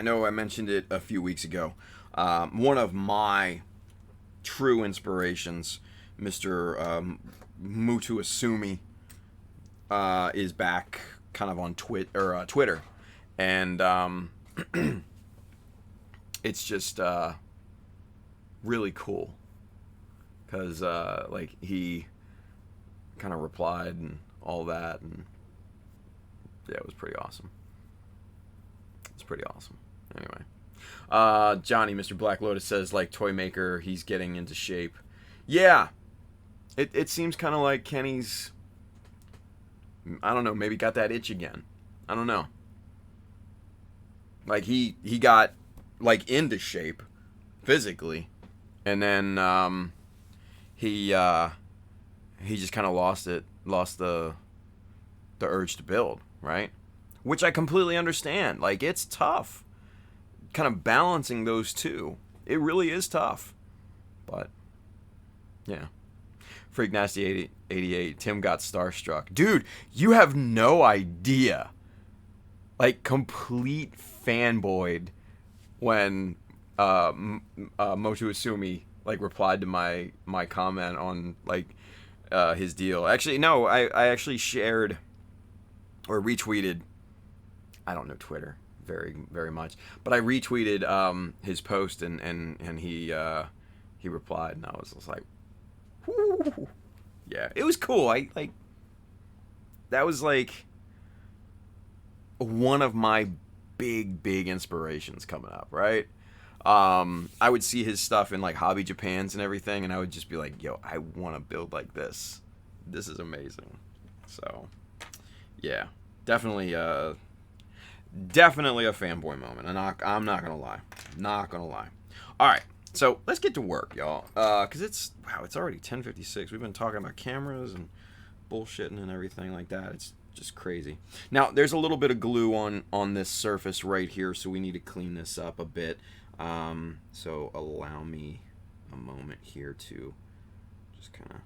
know I mentioned it a few weeks ago. One of my true inspirations, Mr. Mutu Asumi, is back kind of on Twitter, and it's just really cool. Because, like, he kind of replied and all that, and yeah, it was pretty awesome. It's pretty awesome. Anyway. Johnny, Mr. Black Lotus says, like, Toy Maker, he's getting into shape. Yeah. It seems kind of like Kenny's, I don't know, maybe got that itch again. I don't know. Like, he got, like, into shape physically, and then he just kind of lost the urge to build, right? Which I completely understand. Like, it's tough kind of balancing those two. It really is tough. But yeah. Freak Nasty 88, Tim got starstruck. Dude, you have no idea. Like, complete fanboyed when Motu Asumi, like, replied to my comment on, like, his deal. Actually, no, I actually shared or retweeted, I don't know Twitter very, very much, but I retweeted his post, and he replied, and I was just like, whoo. Yeah, it was cool. That was like one of my big inspirations coming up, right? I would see his stuff in, like, Hobby Japans and everything, and I would just be like, yo, I want to build like this. This is amazing. So, yeah, definitely a fanboy moment. I'm not gonna lie. Not gonna lie. All right, so let's get to work, y'all. Cause it's already 10:56. We've been talking about cameras and bullshitting and everything like that. It's just crazy. Now, there's a little bit of glue on this surface right here, so we need to clean this up a bit. So allow me a moment here to just kind of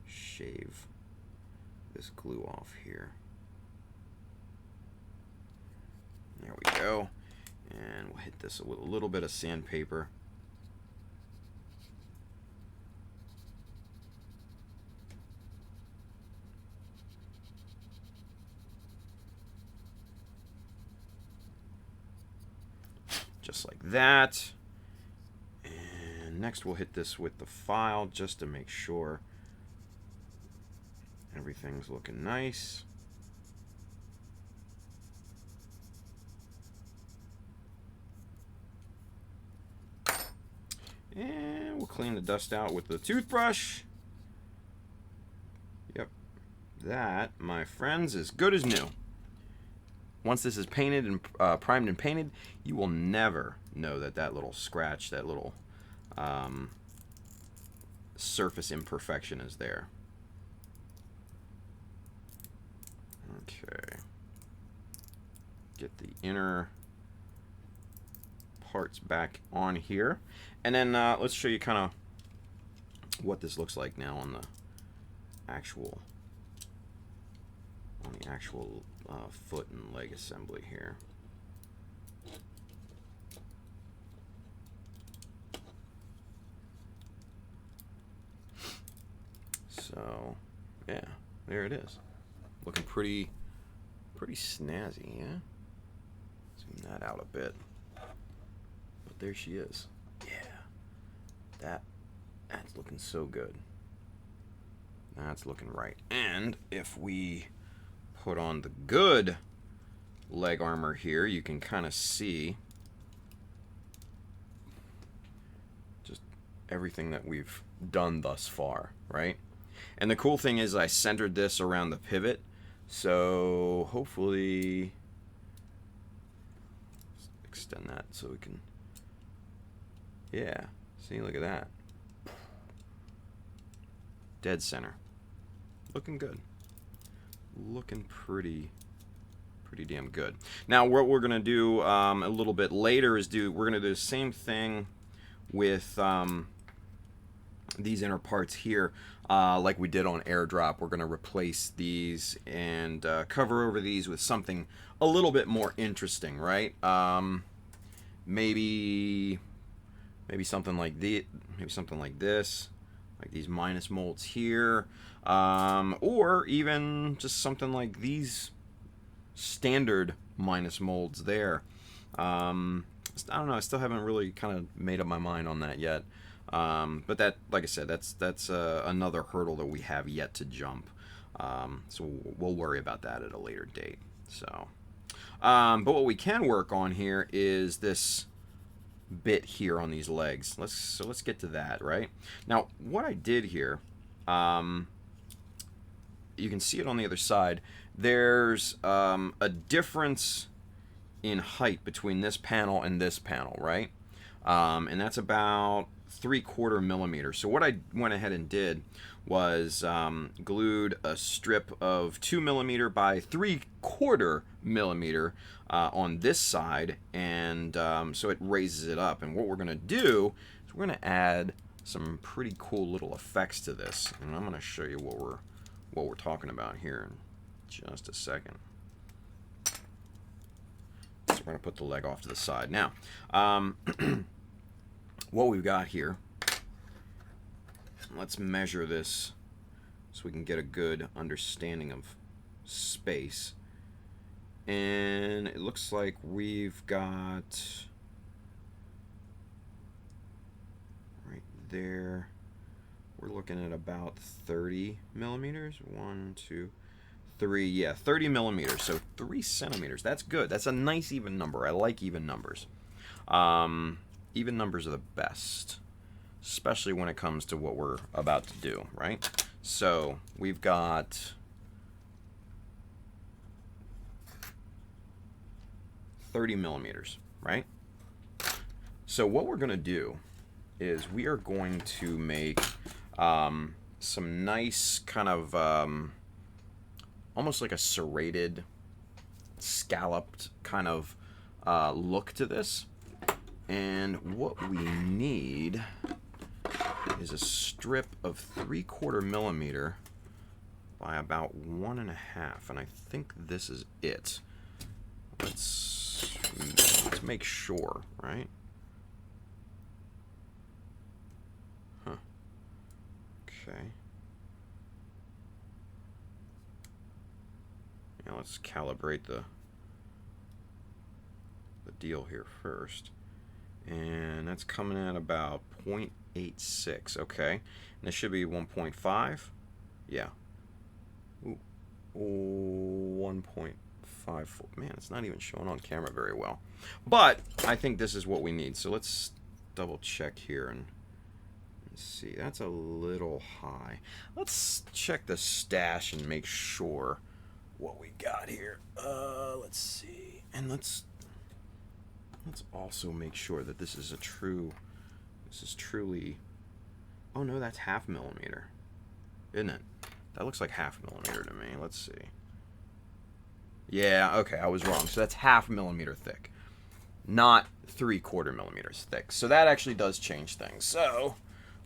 shave this glue off here. There we go. And we'll hit this with a little bit of sandpaper. Just like that. And next we'll hit this with the file just to make sure everything's looking nice. And we'll clean the dust out with the toothbrush. Yep. That, my friends, is good as new. Once this is painted and primed and painted, you will never know that little scratch, that little surface imperfection is there. Okay. Get the inner parts back on here. And then let's show you kind of what this looks like now on the actual foot and leg assembly here. So, yeah, there it is. Looking pretty snazzy, yeah? Zoom that out a bit. But there she is. Yeah. That's looking so good. That's looking right. And if we put on the good leg armor here, you can kind of see just everything that we've done thus far, right? And the cool thing is I centered this around the pivot, so hopefully let's extend that so we can, yeah, see, look at that. Dead center. Looking good. Looking pretty damn good. Now what we're gonna do a little bit later is we're gonna do the same thing with these inner parts here, like we did on airdrop. We're gonna replace these and cover over these with something a little bit more interesting, right? Maybe something like something like this, like these minus molds here. Or even just something like these standard minus molds there. I don't know. I still haven't really kind of made up my mind on that yet. But that, like I said, that's another hurdle that we have yet to jump. So we'll worry about that at a later date. So, but what we can work on here is this bit here on these legs. Let's get to that. Right now, what I did here, you can see it on the other side. There's a difference in height between this panel and this panel, right? And that's about 3/4 millimeters. So what I went ahead and did was glued a strip of 2 millimeter by 3/4 millimeter on this side, and so it raises it up. And what we're gonna do is we're gonna add some pretty cool little effects to this, and I'm gonna show you what we're talking about here in just a second. So we're going to put the leg off to the side. Now, what we've got here, let's measure this so we can get a good understanding of space. And it looks like we've got right there, we're looking at about 30 millimeters. 1, 2, 3, yeah, 30 millimeters, so 3 centimeters. That's good. That's a nice even number. I like even numbers. Even numbers are the best, especially when it comes to what we're about to do, right? So we've got 30 millimeters, right? So what we're going to do is we are going to make some nice kind of almost like a serrated, scalloped kind of look to this. And what we need is a strip of 3/4 millimeter by about 1.5, and I think this is it. Let's make sure, right? Huh. Okay. Now let's calibrate the deal here first. And that's coming at about 0.86. Okay. And this should be 1.5. Yeah. Ooh. 1.54. Man, it's not even showing on camera very well. But I think this is what we need. So let's double check here and see. That's a little high. Let's check the stash and make sure what we got here. Let's see. And let's also make sure that this is truly, oh no, that's 0.5 millimeter, isn't it? That looks like 0.5 millimeter to me. Let's see. Yeah, okay, I was wrong. So that's 0.5 millimeter thick, not 3/4 millimeters thick. So that actually does change things. So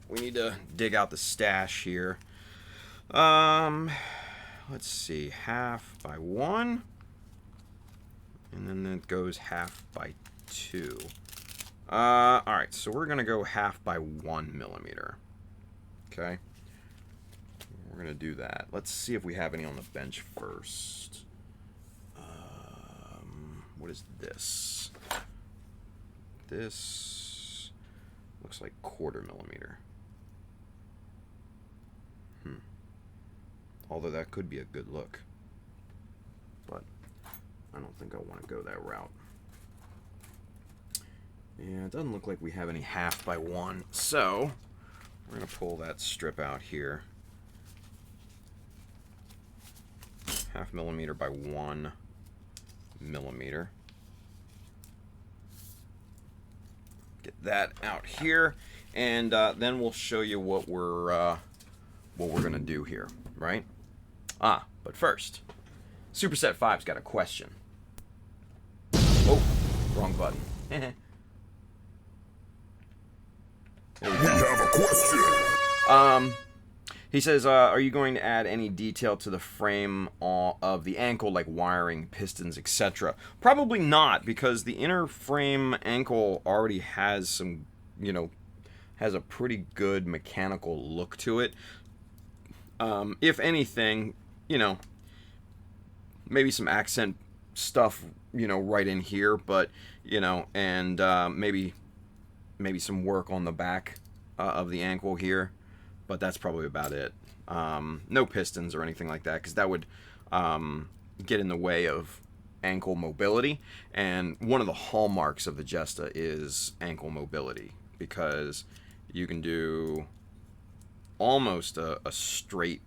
we need to dig out the stash here. Let's see, 1/2 by 1, and then it goes 1/2 by 2. All right, so we're gonna go 1/2 by 1 millimeter. Okay, we're gonna do that. Let's see if we have any on the bench first. What is this? This looks like 1/4 millimeter. Although that could be a good look, but I don't think I want to go that route. Yeah, it doesn't look like we have any 1/2 by 1, so we're going to pull that strip out here. 0.5 millimeter by 1 millimeter. Get that out here, and then we'll show you what we're going to do here, right? But first, Superset 5's got a question. Oh, wrong button. We have a question. He says, are you going to add any detail to the frame of the ankle, like wiring, pistons, etc.? Probably not, because the inner frame ankle already has some, has a pretty good mechanical look to it. If anything, maybe some accent stuff you know, right in here, but, you know, and maybe some work on the back of the ankle here, but that's probably about it. No pistons or anything like that, because that would get in the way of ankle mobility, and one of the hallmarks of the Jesta is ankle mobility, because you can do almost a straight,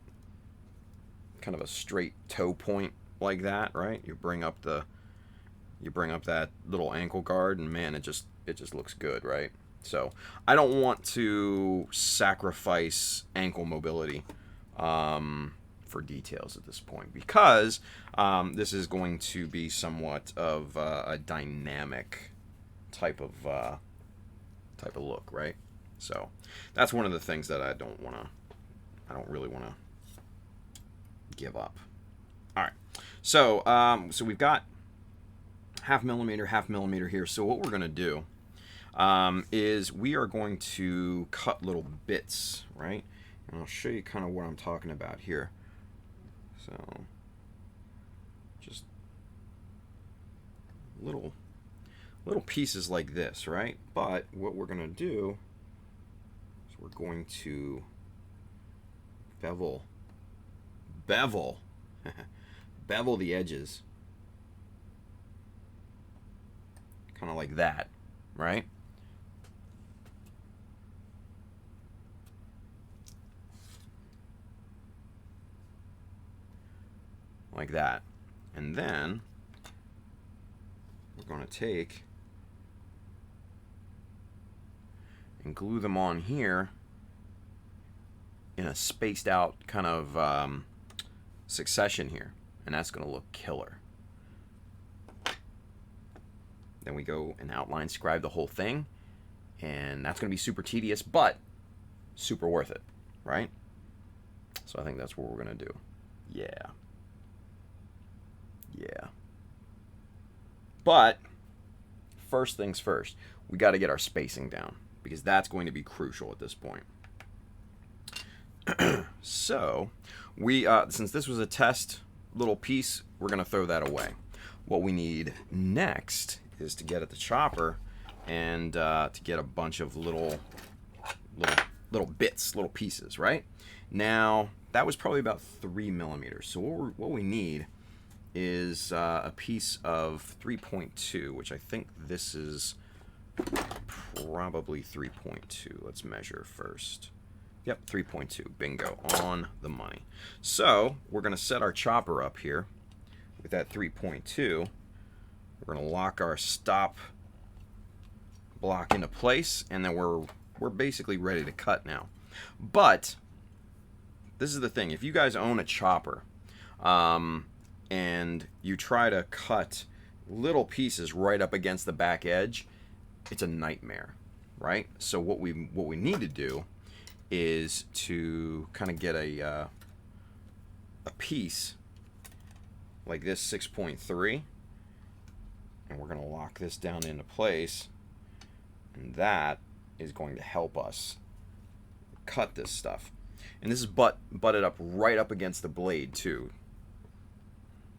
kind of a straight toe point like that, right? You bring up that little ankle guard, and man, it just looks good, right? So I don't want to sacrifice ankle mobility for details at this point, because this is going to be somewhat of a dynamic type of look, right? So that's one of the things that I don't really want to give up. All right, so so we've got half millimeter here. So what we're going to do is we are going to cut little bits, right? And I'll show you kind of what I'm talking about here. So just little pieces like this, right? But what we're going to do is we're going to bevel the edges, kind of like that, right? Like that. And then we're going to take and glue them on here in a spaced out kind of succession here, and that's going to look killer. Then we go and outline scribe the whole thing, and that's going to be super tedious, but super worth it, right? So I think that's what we're going to do. Yeah. But first things first, we got to get our spacing down, because that's going to be crucial at this point. So we since this was a test little piece, we're going to throw that away. What we need next is to get at the chopper and to get a bunch of little bits, little pieces, right? Now that was probably about 3 millimeters. So what we need is a piece of 3.2, which I think this is probably 3.2. Let's measure first. Yep, 3.2. Bingo, on the money. So we're going to set our chopper up here with that 3.2. We're going to lock our stop block into place, and then we're basically ready to cut now. But this is the thing: if you guys own a chopper, and you try to cut little pieces right up against the back edge, it's a nightmare, right? So what we need to do is to kind of get a piece like this 6.3, and we're going to lock this down into place, and that is going to help us cut this stuff. And this is butted up right up against the blade too.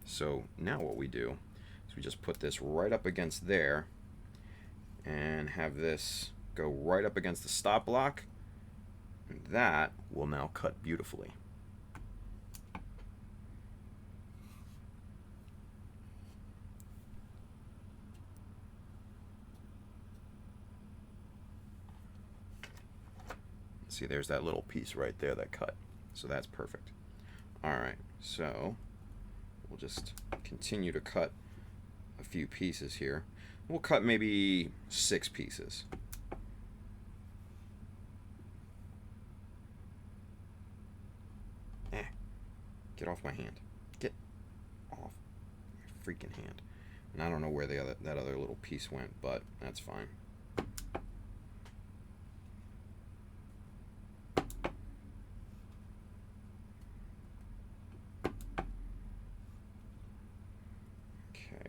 So now what we do is we just put this right up against there and have this go right up against the stop block, and that will now cut beautifully. See, there's that little piece right there that cut. So that's perfect. All right, so we'll just continue to cut a few pieces here. We'll cut maybe 6 pieces. Get off my hand. Get off my freaking hand. And I don't know where that other little piece went, but that's fine.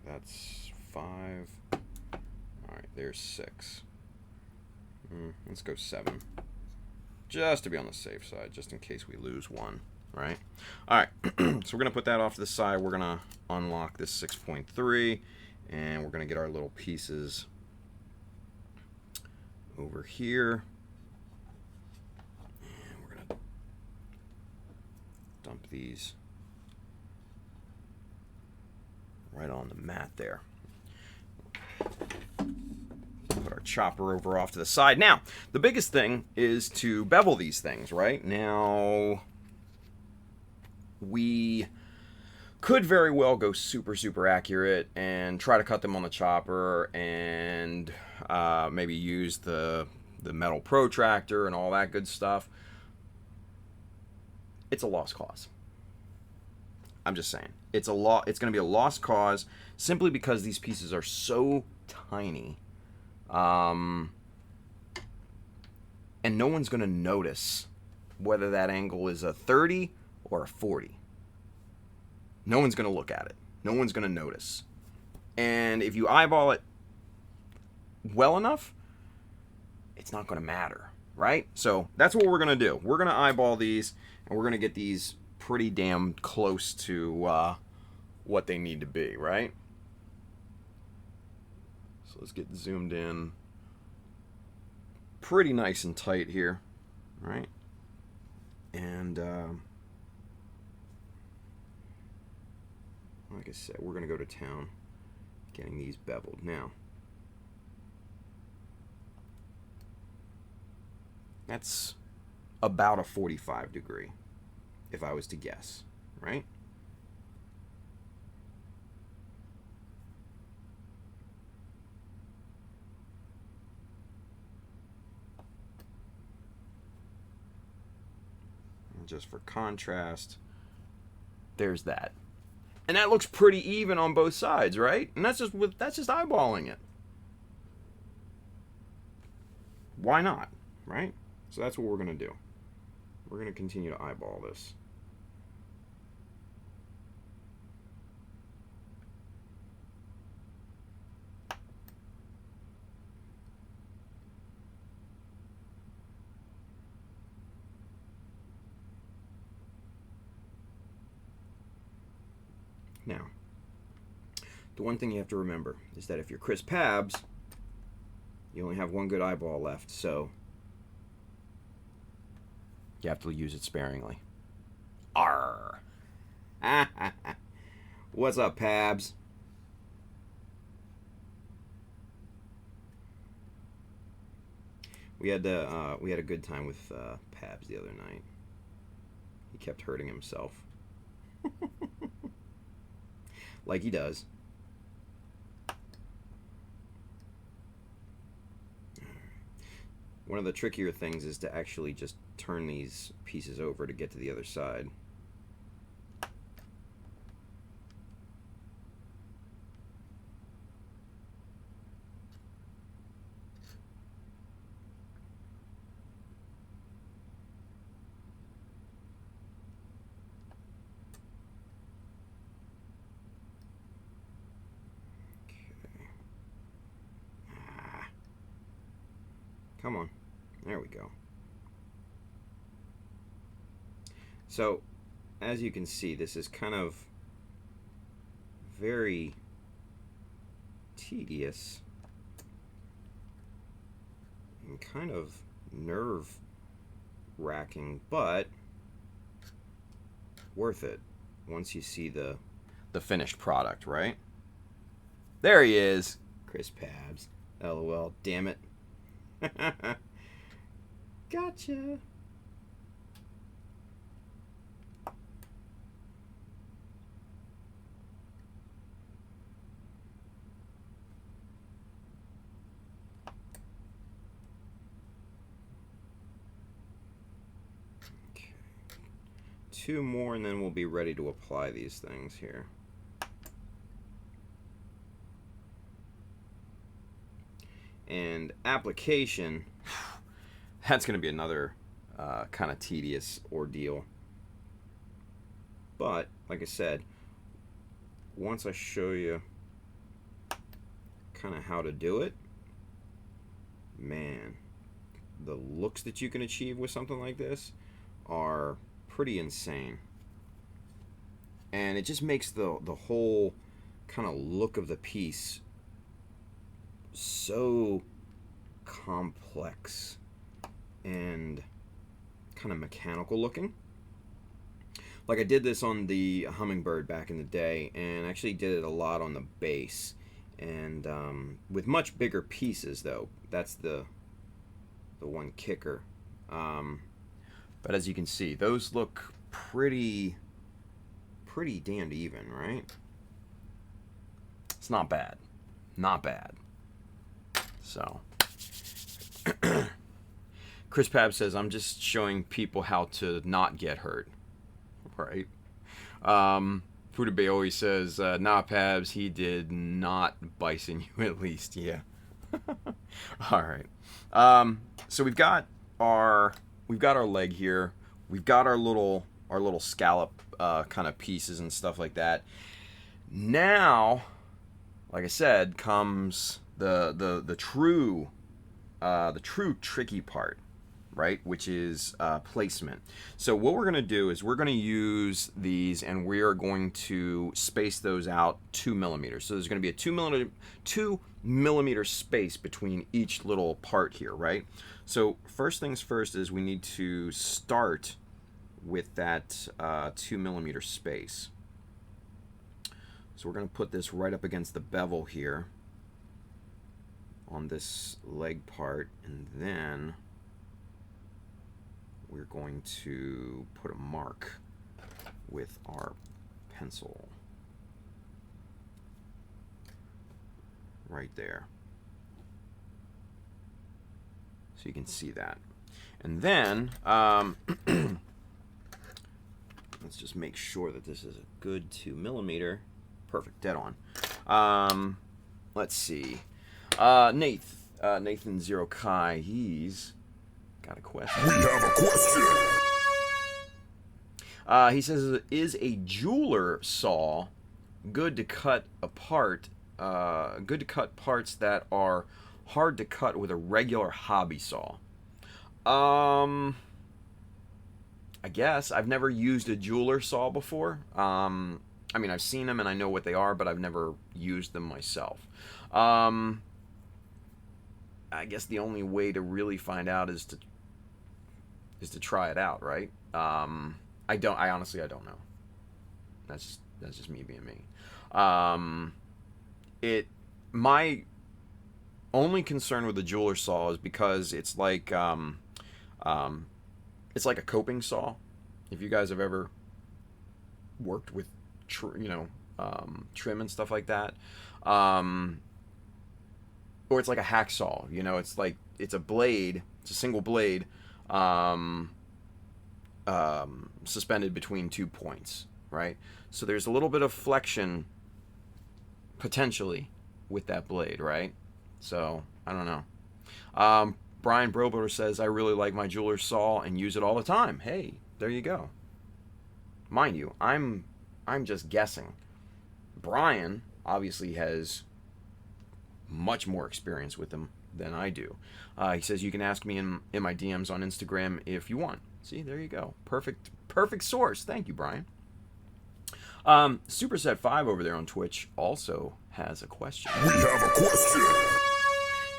That's 5. Alright, there's 6. Let's go 7. Just to be on the safe side, just in case we lose one. Right? Alright, so we're going to put that off to the side. We're going to unlock this 6.3, And we're going to get our little pieces over here. And we're going to dump these right on the mat there. Put our chopper over off to the side. Now, the biggest thing is to bevel these things, right? Now, we could very well go super, super accurate and try to cut them on the chopper and maybe use the metal protractor and all that good stuff. It's a lost cause. I'm just saying. It's going to be a lost cause simply because these pieces are so tiny. And no one's going to notice whether that angle is a 30 or a 40. No one's going to look at it. No one's going to notice. And if you eyeball it well enough, it's not going to matter, right? So that's what we're going to do. We're going to eyeball these, and we're going to get these pretty damn close to what they need to be, right? So let's get zoomed in pretty nice and tight here, right? And like I said, we're going to go to town getting these beveled. Now, that's about a 45 degree, if I was to guess, right? And just for contrast, there's that. And that looks pretty even on both sides, right? And that's just eyeballing it. Why not, right? So that's what we're going to do. We're going to continue to eyeball this. Now, the one thing you have to remember is that if you're Chris Pabs, you only have one good eyeball left, so you have to use it sparingly. Arr! What's up, Pabs? We had a good time with Pabs the other night. He kept hurting himself. Like he does. One of the trickier things is to actually just turn these pieces over to get to the other side. Come on. There we go. So, as you can see, this is kind of very tedious and kind of nerve-wracking, but worth it once you see the finished product, right? There he is. Chris Pabs. LOL. Damn it. Gotcha. Okay. 2 more and then we'll be ready to apply these things here. And application, that's going to be another kind of tedious ordeal. But, like I said, once I show you kind of how to do it, man, the looks that you can achieve with something like this are pretty insane. And it just makes the whole kind of look of the piece so complex and kind of mechanical looking. Like I did this on the Hummingbird back in the day, and actually did it a lot on the base, and with much bigger pieces though. That's the one kicker. But as you can see, those look pretty damned even, right? It's not bad. Not bad. So Chris Pab says, I'm just showing people how to not get hurt. Right. Fuda Bay always says, nah, Pabs, he did not bison you at least. Yeah. All right. So we've got our leg here. We've got our little scallop kind of pieces and stuff like that. Now, like I said, comes the true tricky part, right? Which is placement. So what we're going to do is we're going to use these, and we are going to space those out 2 millimeters. So there's going to be a 2 millimeter space between each little part here, right? So first things first is we need to start with that 2 millimeter space. So we're going to put this right up against the bevel here on this leg part, and then we're going to put a mark with our pencil right there, so you can see that. And then let's just make sure that this is a good 2 millimeter. Perfect, dead on. Let's see. Nathan Zero Kai, he's got a question. We have a question. He says, is a jeweler saw good to cut apart? Good to cut parts that are hard to cut with a regular hobby saw? I guess I've never used a jeweler saw before. I mean, I've seen them and I know what they are, but I've never used them myself. I guess the only way to really find out is to try it out, right? I honestly don't know. That's just me being me. My only concern with the jeweler saw is because it's like a coping saw. If you guys have ever worked with trim and stuff like that, or it's like a hacksaw. It's like it's a blade. It's a single blade, suspended between 2 points, right? So there's a little bit of flexion potentially with that blade, right? So I don't know. Brian Broboter says, I really like my jeweler's saw and use it all the time. Hey, there you go. Mind you, I'm just guessing. Brian obviously has much more experience with them than I do. He says you can ask me in my DMs on Instagram if you want. See, there you go. Perfect source. Thank you, Brian. Superset5 over there on Twitch also has a question. We have a question.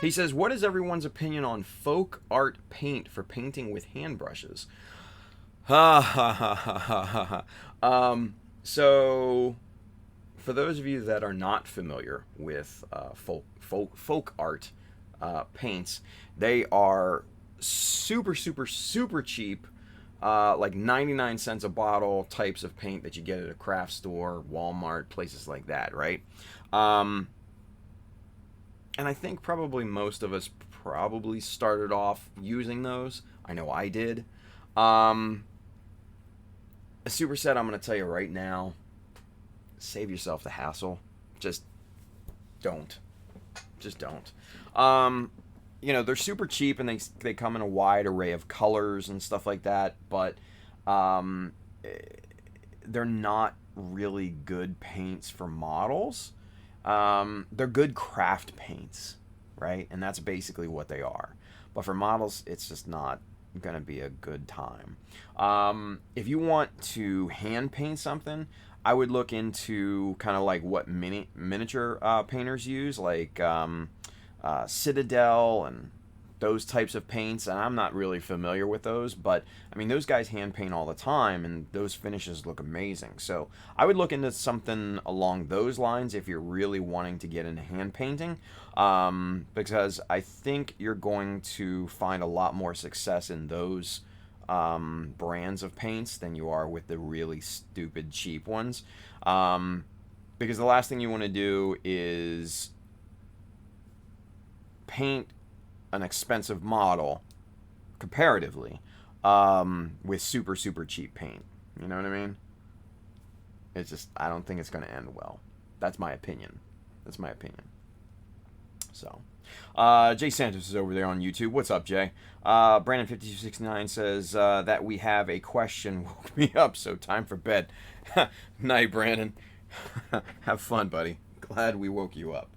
He says, what is everyone's opinion on folk art paint for painting with hand brushes? So, for those of you that are not familiar with folk art paints, they are super cheap, like 99 cents a bottle types of paint that you get at a craft store, Walmart, places like that, right? And I think probably most of us probably started off using those. I know I did. A superset, I'm going to tell you right now, save yourself the hassle. Just don't. They're super cheap and they come in a wide array of colors and stuff like that, but they're not really good paints for models. They're good craft paints, right? And that's basically what they are. But for models, it's just not going to be a good time. If you want to hand paint something, I would look into kind of like what miniature painters use, like Citadel and those types of paints. And I'm not really familiar with those, but I mean, those guys hand paint all the time, and those finishes look amazing. So I would look into something along those lines if you're really wanting to get into hand painting, because I think you're going to find a lot more success in those brands of paints than you are with the really stupid cheap ones, because the last thing you want to do is paint an expensive model comparatively with super cheap paint. You know what I mean? It's just, I don't think it's going to end well. That's my opinion. So Jay Santos is over there on YouTube. What's up, Jay? Brandon5269 says that we have a question woke me up, so time for bed. Night, Brandon. Have fun, buddy. Glad we woke you up.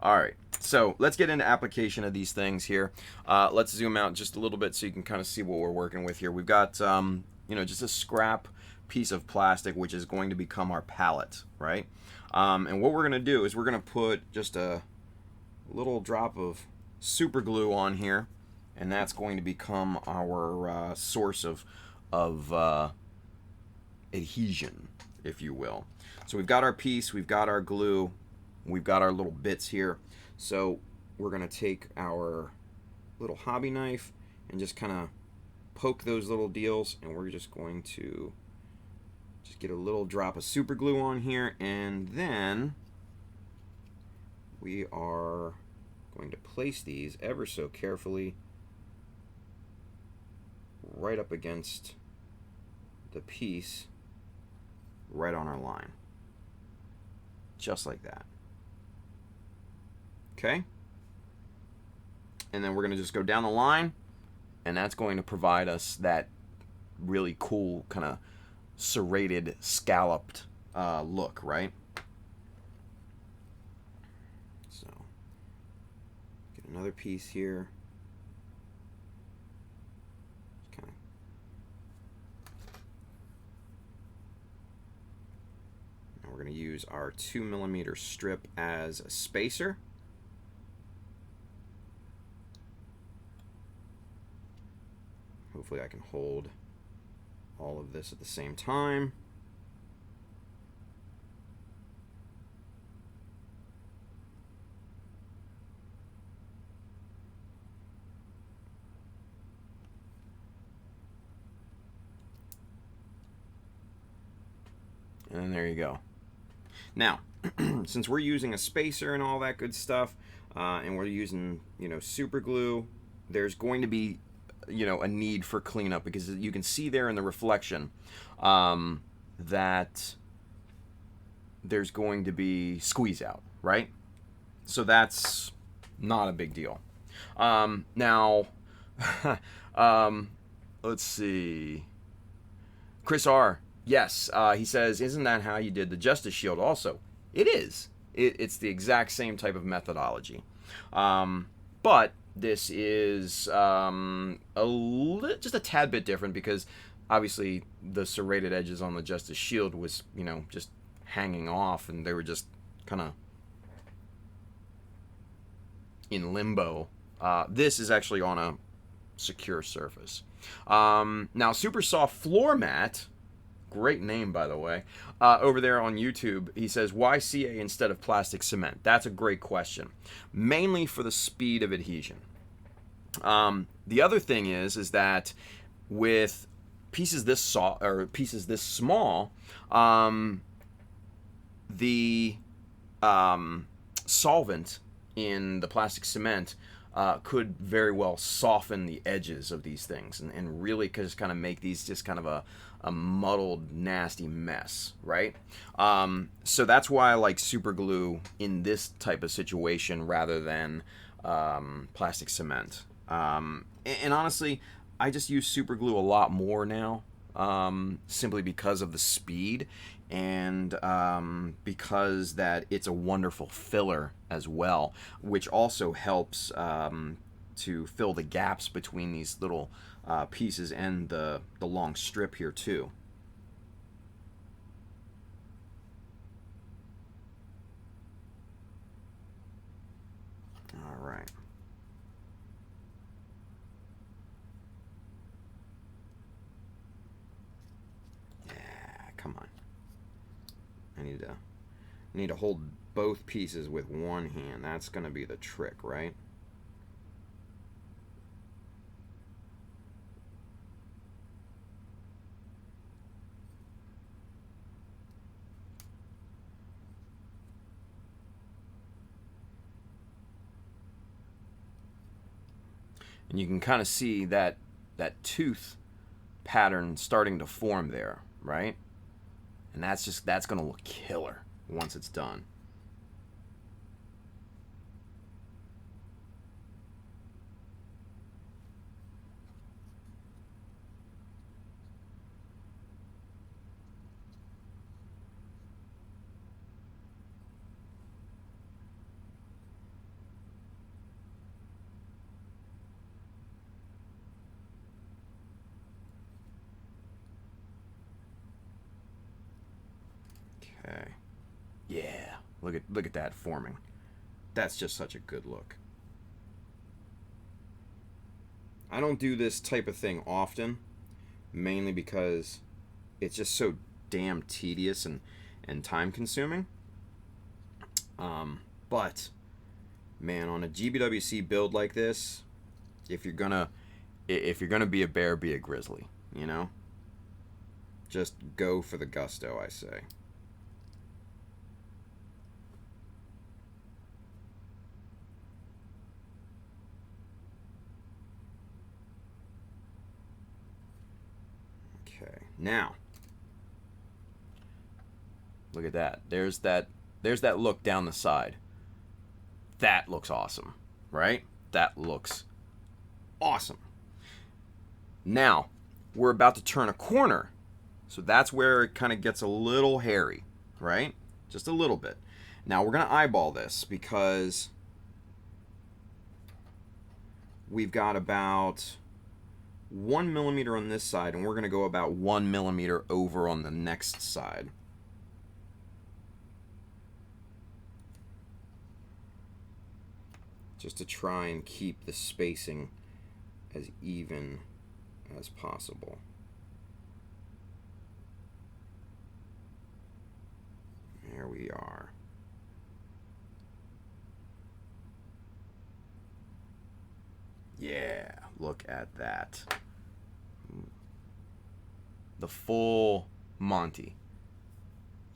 All right, so let's get into application of these things here. Let's zoom out just a little bit so you can kind of see what we're working with here. We've got, just a scrap piece of plastic, which is going to become our palette, right? And what we're going to do is we're going to put just a little drop of super glue on here, and that's going to become our source of adhesion, if you will. So we've got our piece, we've got our glue, we've got our little bits here. So we're going to take our little hobby knife and just kind of poke those little deals, and we're just going to just get a little drop of super glue on here, and then we are going to place these ever so carefully right up against the piece, right on our line. Just like that. Okay? And then we're going to just go down the line, and that's going to provide us that really cool kind of serrated, scalloped look, right? So, get another piece here. Kind of. Now we're going to use our 2mm strip as a spacer. Hopefully I can hold all of this at the same time. And then there you go. Now, since we're using a spacer and all that good stuff, and we're using, super glue, there's going to be a need for cleanup, because you can see there in the reflection that there's going to be squeeze out, right? So that's not a big deal. Now, let's see. Chris R. Yes, he says, isn't that how you did the Justice Shield also? It is. It's the exact same type of methodology. But this is just a tad bit different, because obviously the serrated edges on the Justice Shield was, just hanging off, and they were just kind of in limbo. This is actually on a secure surface. Now, Super Soft Floor Mat, great name, by the way, over there on YouTube, he says, why CA instead of plastic cement? That's a great question. Mainly for the speed of adhesion. The other thing is that with pieces this small, the solvent in the plastic cement could very well soften the edges of these things, and really just kind of make these just kind of a muddled, nasty mess, right? So that's why I like super glue in this type of situation rather than plastic cement. And honestly, I just use super glue a lot more now, simply because of the speed, and because that it's a wonderful filler as well, which also helps to fill the gaps between these little pieces and the long strip here too. right. Yeah, come on. I need to hold both pieces with one hand. That's going to be the trick, right? And you can kind of see that tooth pattern starting to form there, right? And that's going to look killer once it's done. Okay. Yeah. Look at that forming. That's just such a good look. I don't do this type of thing often, mainly because it's just so damn tedious and time consuming. But man, on a GBWC build like this, if you're gonna be a bear, be a grizzly, you know? Just go for the gusto, I say. Okay, now look at that. There's that look down the side. That looks awesome, right? That looks awesome. Now, we're about to turn a corner. So that's where it kind of gets a little hairy, right? Just a little bit. Now we're going to eyeball this because we've got about 1 millimeter on this side, and we're going to go about 1 millimeter over on the next side. Just to try and keep the spacing as even as possible. There we are. Yeah, look at that. The full Monty.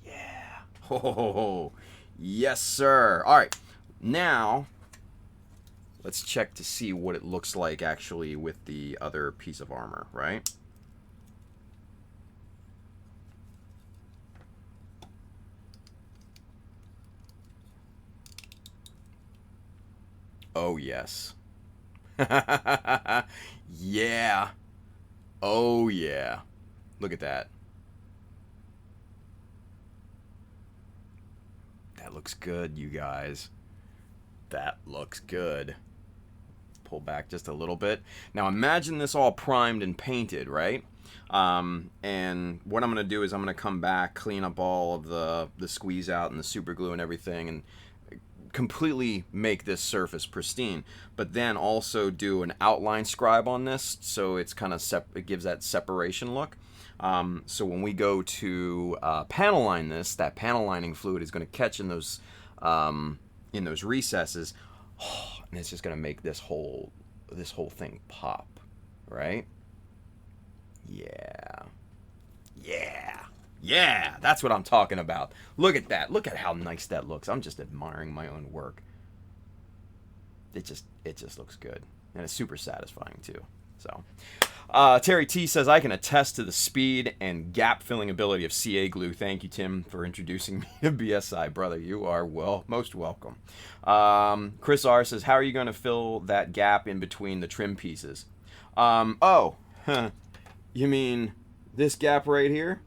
Yeah. Oh, yes, sir. All right. Now, let's check to see what it looks like actually with the other piece of armor, right? Oh, yes. Yeah. Oh, yeah. Look at that. That looks good, you guys. That looks good. Pull back just a little bit. Now imagine this all primed and painted, right? And what I'm going to do is I'm going to come back, clean up all of the squeeze out and the super glue and everything, and completely make this surface pristine, but then also do an outline scribe on this so it's kind of it gives that separation look. So when we go to panel line this, that panel lining fluid is going to catch in those recesses, and it's just going to make this whole thing pop, right? Yeah. Yeah. Yeah, that's what I'm talking about. Look at that. Look at how nice that looks. I'm just admiring my own work. It just looks good. And it's super satisfying too. So, Terry T says, I can attest to the speed and gap filling ability of CA glue. Thank you, Tim, for introducing me to BSI. Brother, you are most welcome. Chris R says, how are you going to fill that gap in between the trim pieces? You mean this gap right here?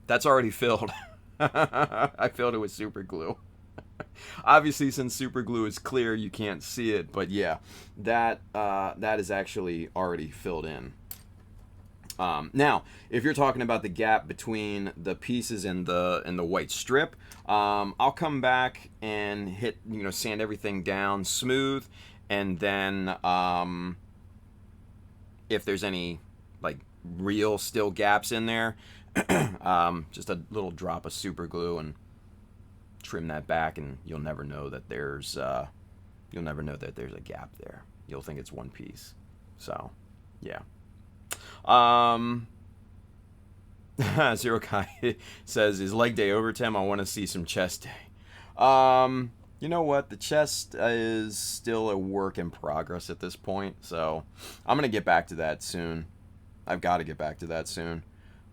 That's already filled. I filled it with super glue. Obviously, since super glue is clear, you can't see it. But yeah, that is actually already filled in. Now, if you're talking about the gap between the pieces and the white strip, I'll come back and hit, sand everything down smooth, and then if there's any like real still gaps in there, just a little drop of super glue and trim that back, and you'll never know that there's a gap there. You'll think it's one piece. So, yeah. Zero Kai says, is leg day over, Tim? I want to see some chest day. You know what? The chest is still a work in progress at this point, so I'm going to get back to that soon. I've got to get back to that soon.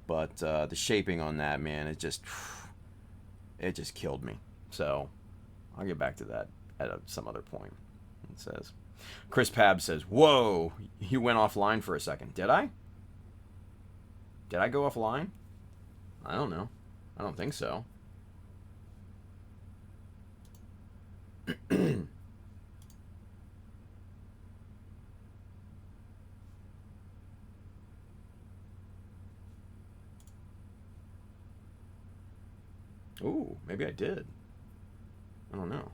But the shaping on that, man, it just killed me. So I'll get back to that at some other point. It says, Chris Pab says, whoa, you went offline for a second. Did I? Did I go offline? I don't know. I don't think so. Ooh, maybe I did. I don't know.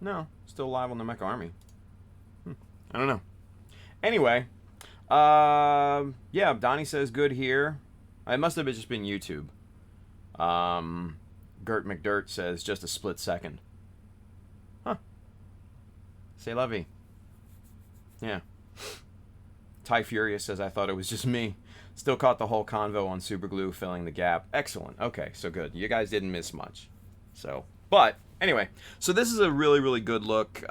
No, still live on the Mecha Army. I don't know. Anyway, yeah, Donnie says good here. It must have just been YouTube. Gert McDirt says just a split second. Huh. C'est la vie. Yeah. Ty Furious says I thought it was just me. Still caught the whole convo on super glue filling the gap. Excellent. Okay, so good. You guys didn't miss much. So, but anyway, so this is a really, really good look.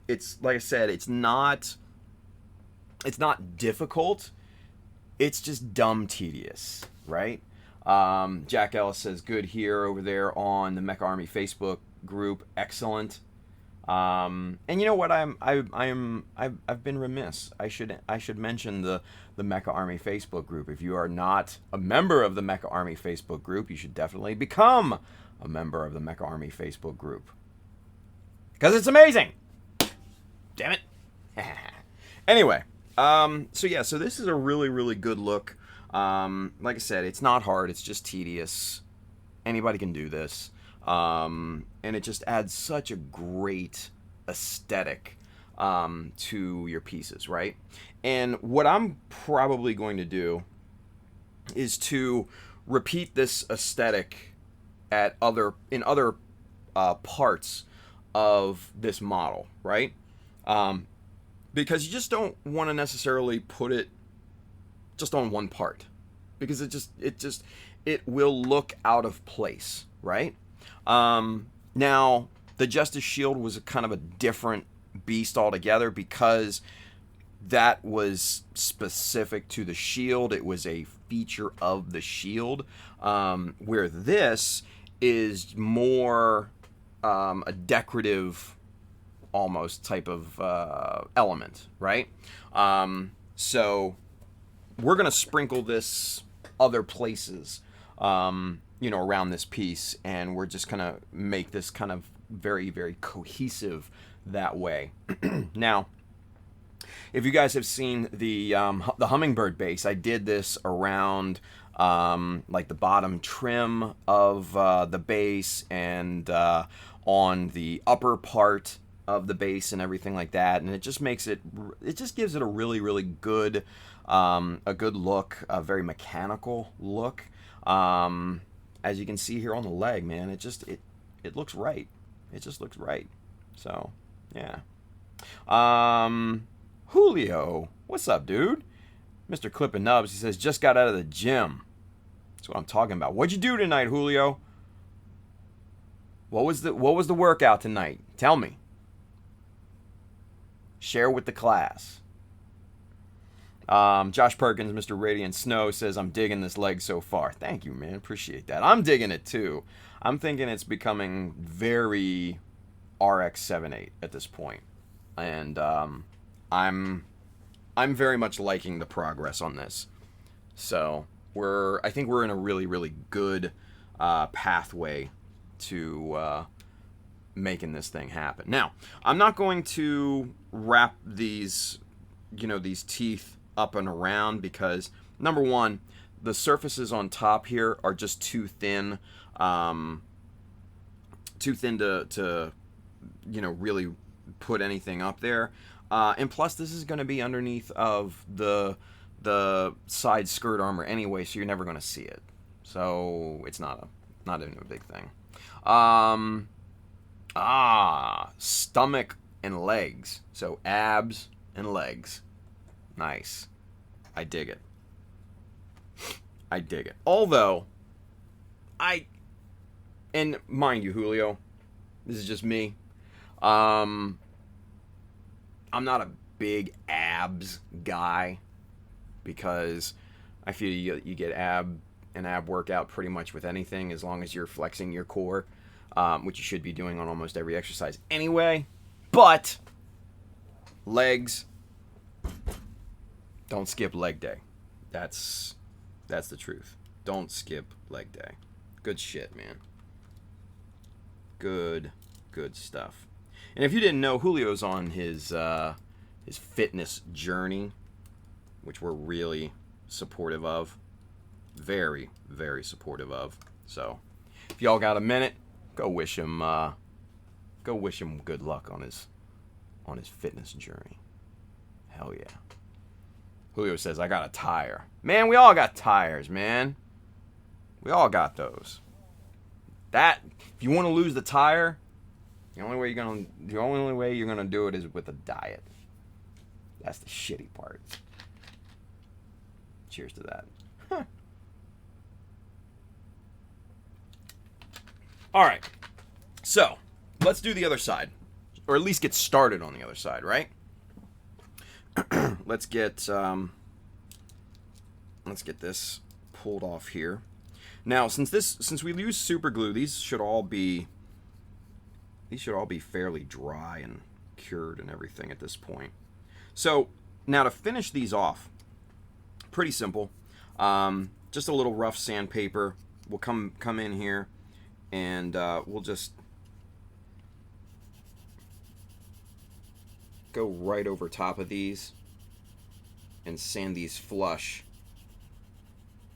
It's like I said, it's not difficult. It's just dumb tedious, right? Jack Ellis says good here over there on the Mecha Army Facebook group. Excellent. And you know what? I've been remiss. I should mention the Mecha Army Facebook group. If you are not a member of the Mecha Army Facebook group, you should definitely become a member of the Mecha Army Facebook group, because it's amazing. Damn it. Anyway, so yeah, so this is a really, really good look. Like I said, it's not hard. It's just tedious. Anybody can do this. And it just adds such a great aesthetic to your pieces, right? And what I'm probably going to do is to repeat this aesthetic in other parts of this model, right? Because you just don't want to necessarily put it just on one part, because it will look out of place, right? Now, the Justice Shield was a kind of a different beast altogether, because that was specific to the shield. It was a feature of the shield, where this is more a decorative almost type of element, right? So we're going to sprinkle this other places, around this piece, and we're just going to make this kind of very, very cohesive that way. Now, if you guys have seen the Hummingbird base, I did this around like the bottom trim of the base, and on the upper part of the base and everything like that, and it just makes it just gives it a really, really good look, a very mechanical look. As you can see here on the leg, man, it looks right. It just looks right. So, yeah. Julio, what's up, dude? Mr. Clippin' Nubs, he says, just got out of the gym. That's what I'm talking about. What'd you do tonight, Julio? What was the workout tonight? Tell me. Share with the class. Josh Perkins, Mr. Radiant Snow, says, I'm digging this leg so far. Thank you, man. Appreciate that. I'm digging it, too. I'm thinking it's becoming very RX-78 at this point. And I'm very much liking the progress on this. So I think we're in a really, really good pathway to making this thing happen. Now, I'm not going to wrap these, these teeth up and around because, number one, the surfaces on top here are just too thin to really put anything up there. And plus, this is going to be underneath of the side skirt armor anyway, so you're never going to see it. So it's not even a big thing. Stomach and legs. So abs and legs. Nice. I dig it. Although, and mind you, Julio, this is just me. I'm not a big abs guy because I feel you get an ab workout pretty much with anything as long as you're flexing your core, which you should be doing on almost every exercise anyway. But legs, don't skip leg day. That's the truth. Don't skip leg day. Good shit, man. Good stuff. And if you didn't know, Julio's on his fitness journey, which we're really supportive of. Very, very supportive of. So, if y'all got a minute, go wish him good luck on his fitness journey. Hell yeah. Julio says, I got a tire. Man, we all got tires, man. We all got those. If you want to lose the tire, the only way you're gonna do it is with a diet. That's the shitty part. Cheers to that. All right. So, let's do the other side, or at least get started on the other side, right? Let's get this pulled off here. Now, since we use super glue, these should all be fairly dry and cured and everything at this point. So now to finish these off, pretty simple. Just a little rough sandpaper. We'll come in here and we'll just go right over top of these and sand these flush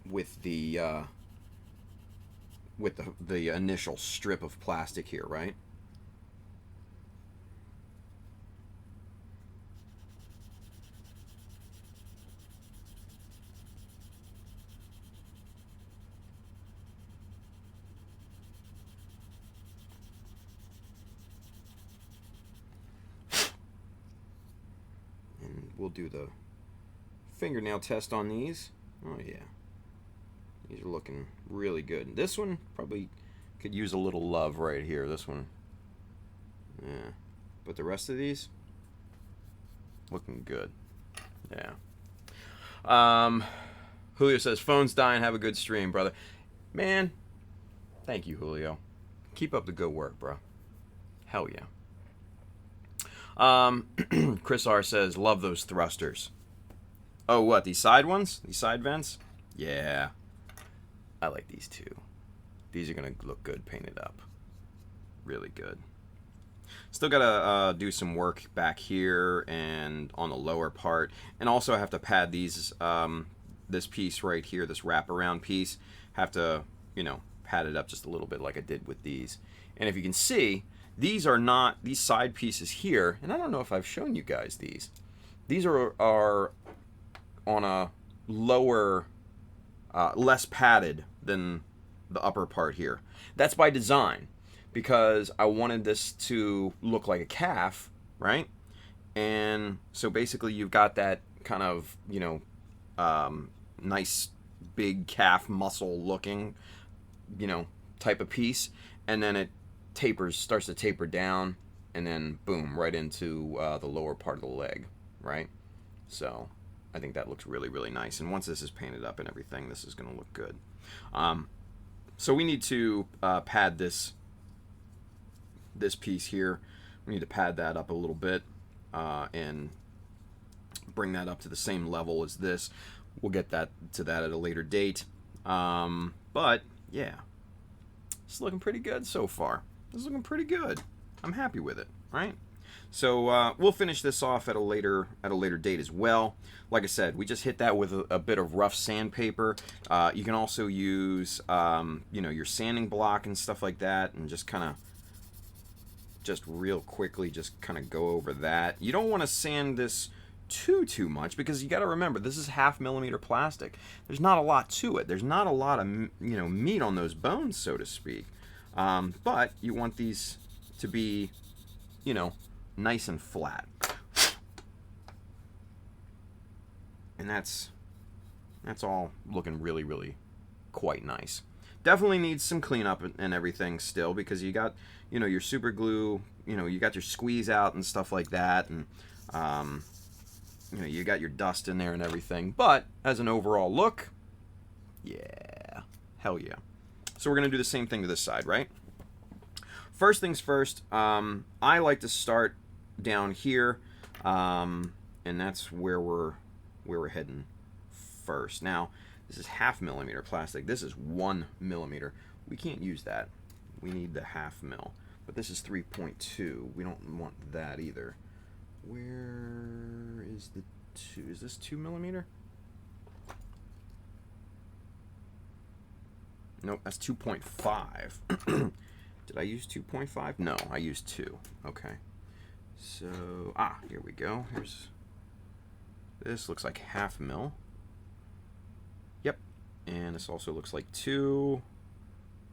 with the initial strip of plastic here, right? And we'll do the fingernail test on these. Oh yeah. These are looking really good. This one probably could use a little love right here. This one. Yeah. But the rest of these, looking good. Yeah. Julio says, phone's dying. Have a good stream, brother. Man, thank you, Julio. Keep up the good work, bro. Hell yeah. Chris R says, love those thrusters. Oh, what? These side ones? These side vents? Yeah. I like these too. These are going to look good painted up. Really good. Still got to do some work back here and on the lower part. And also I have to pad these, this piece right here, this wraparound piece. Have to, pad it up just a little bit like I did with these. And if you can see, these are not, these side pieces here, and I don't know if I've shown you guys these. These are on a lower, less padded than the upper part here. That's by design because I wanted this to look like a calf, right? And so basically you've got that kind of, nice big calf muscle looking, type of piece. And then it starts to taper down and then boom, right into the lower part of the leg, right? So I think that looks really, really nice. And once this is painted up and everything, this is going to look good. So we need to pad this piece here. We need to pad that up a little bit and bring that up to the same level as this. We'll get to that at a later date. But yeah, it's looking pretty good so far. It's looking pretty good. I'm happy with it, right? So we'll finish this off at a later date as well. Like I said, we just hit that with a bit of rough sandpaper. You can also use your sanding block and stuff like that, and just kind of real quickly just kind of go over that. You don't want to sand this too much, because you got to remember, this is 0.5 millimeter plastic. There's not a lot to it. There's not a lot of meat on those bones, so to speak. But you want these to be nice and flat. And that's all looking really, really quite nice. Definitely needs some cleanup and everything still, because you got your super glue, you got your squeeze out and stuff like that, and you got your dust in there and everything. But as an overall look, yeah, hell yeah. So we're gonna do the same thing to this side, right? First things first, I like to start down here, and that's where we're heading first. Now, this is 0.5 millimeter plastic. This is 1 millimeter. We can't use that. We need the 0.5 mil. But this is 3.2. We don't want that either. Where is the 2? Is this 2 millimeter? Nope, that's 2.5. Did I use 2.5? No, I used 2. Okay. So, here we go. This looks like 0.5 mil. Yep. And this also looks like 2.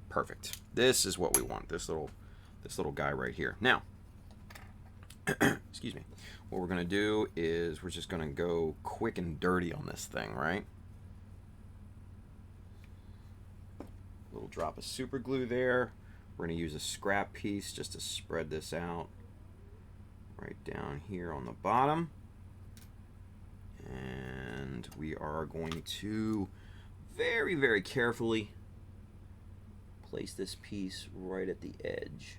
Perfect. This is what we want. This little guy right here. Now, excuse me. What we're going to do is we're just going to go quick and dirty on this thing, right? A little drop of super glue there. We're going to use a scrap piece just to spread this out right down here on the bottom. And we are going to very, very carefully place this piece right at the edge.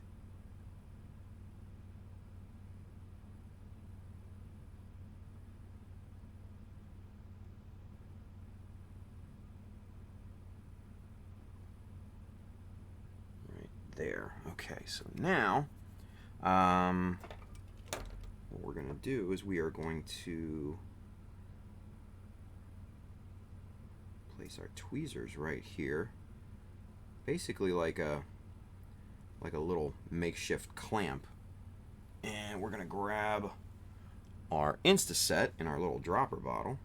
There. Okay, so now what we're going to do is we are going to place our tweezers right here, basically like a little makeshift clamp, and we're going to grab our Instaset in our little dropper bottle.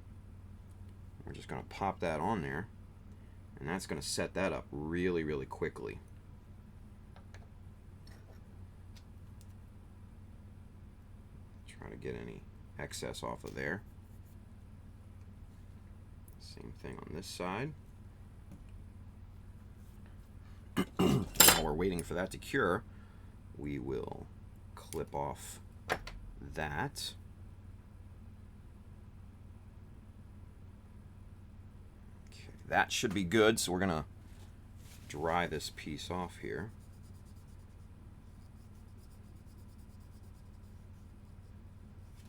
We're just going to pop that on there, and that's going to set that up really, really quickly. Try to get any excess off of there. Same thing on this side. While we're waiting for that to cure, we will clip off that. Okay, that should be good, so we're gonna dry this piece off here.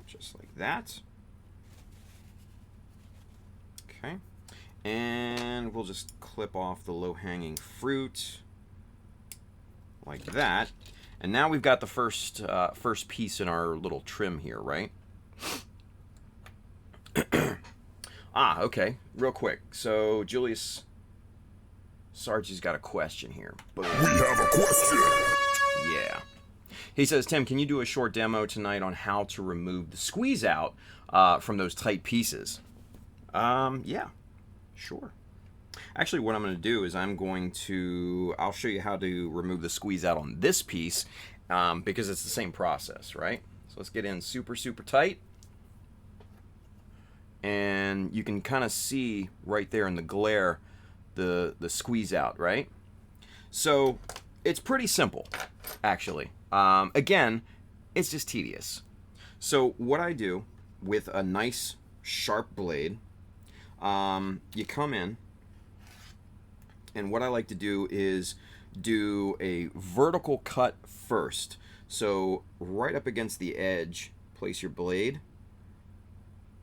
Just like that. Okay. And we'll just clip off the low-hanging fruit like that. And now we've got the first piece in our little trim here, right? Okay. Real quick. So Julius Sargi's got a question here. Boom. We have a question. Yeah. He says, Tim, can you do a short demo tonight on how to remove the squeeze out from those tight pieces? Yeah, sure. Actually, what I'm going to do is I'll show you how to remove the squeeze out on this piece, because it's the same process, right? So let's get in super, super tight. And you can kind of see right there in the glare the squeeze out, right? So it's pretty simple, actually. Again, it's just tedious. So what I do with a nice sharp blade, you come in, and what I like to do is do a vertical cut first. So right up against the edge, place your blade,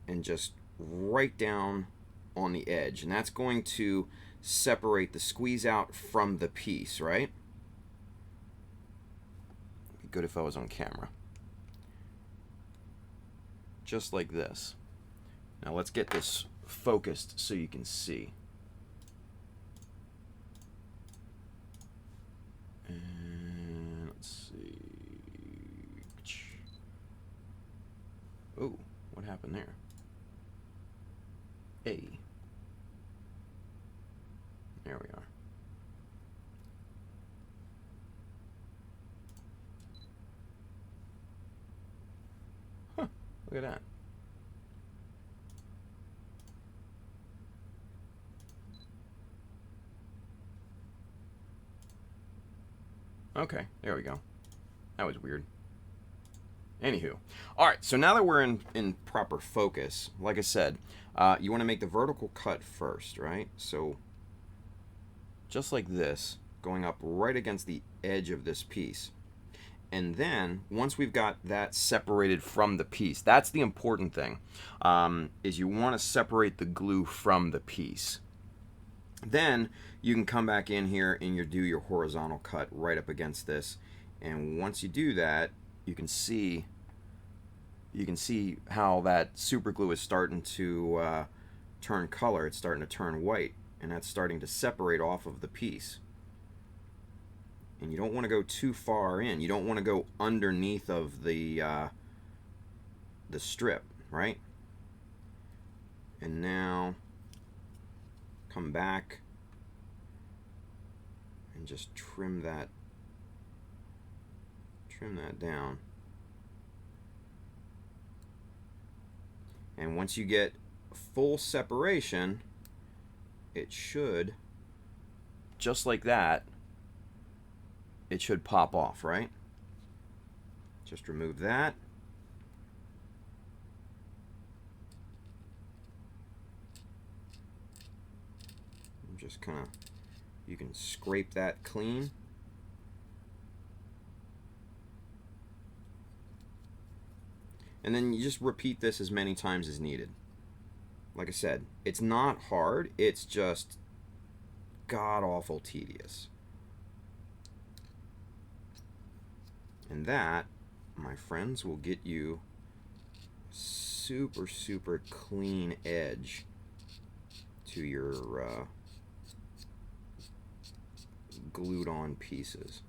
and just right down on the edge. And that's going to separate the squeeze out from the piece, right? good if I was on camera. Just like this. Now let's get this focused so you can see. And let's see. Oh, what happened there? A. There we are. Huh, look at that. Okay, there we go. That was weird. Anywho. Alright, so now that we're in proper focus, like I said, you want to make the vertical cut first, right? So, just like this, going up right against the edge of this piece. And then, once we've got that separated from the piece, that's the important thing, is you want to separate the glue from the piece. Then you can come back in here and you do your horizontal cut right up against this. And once you do that, you can see how that super glue is starting to turn color. It's starting to turn white, and that's starting to separate off of the piece. And you don't want to go too far in. You don't want to go underneath of the strip, right? And now come back and just trim that down. And once you get full separation, it should, just like that, it should pop off, right? Just remove that. Just kind of, you can scrape that clean. And then you just repeat this as many times as needed. Like I said, it's not hard, it's just god-awful tedious. And that, my friends, will get you super, super clean edge to your glued on pieces.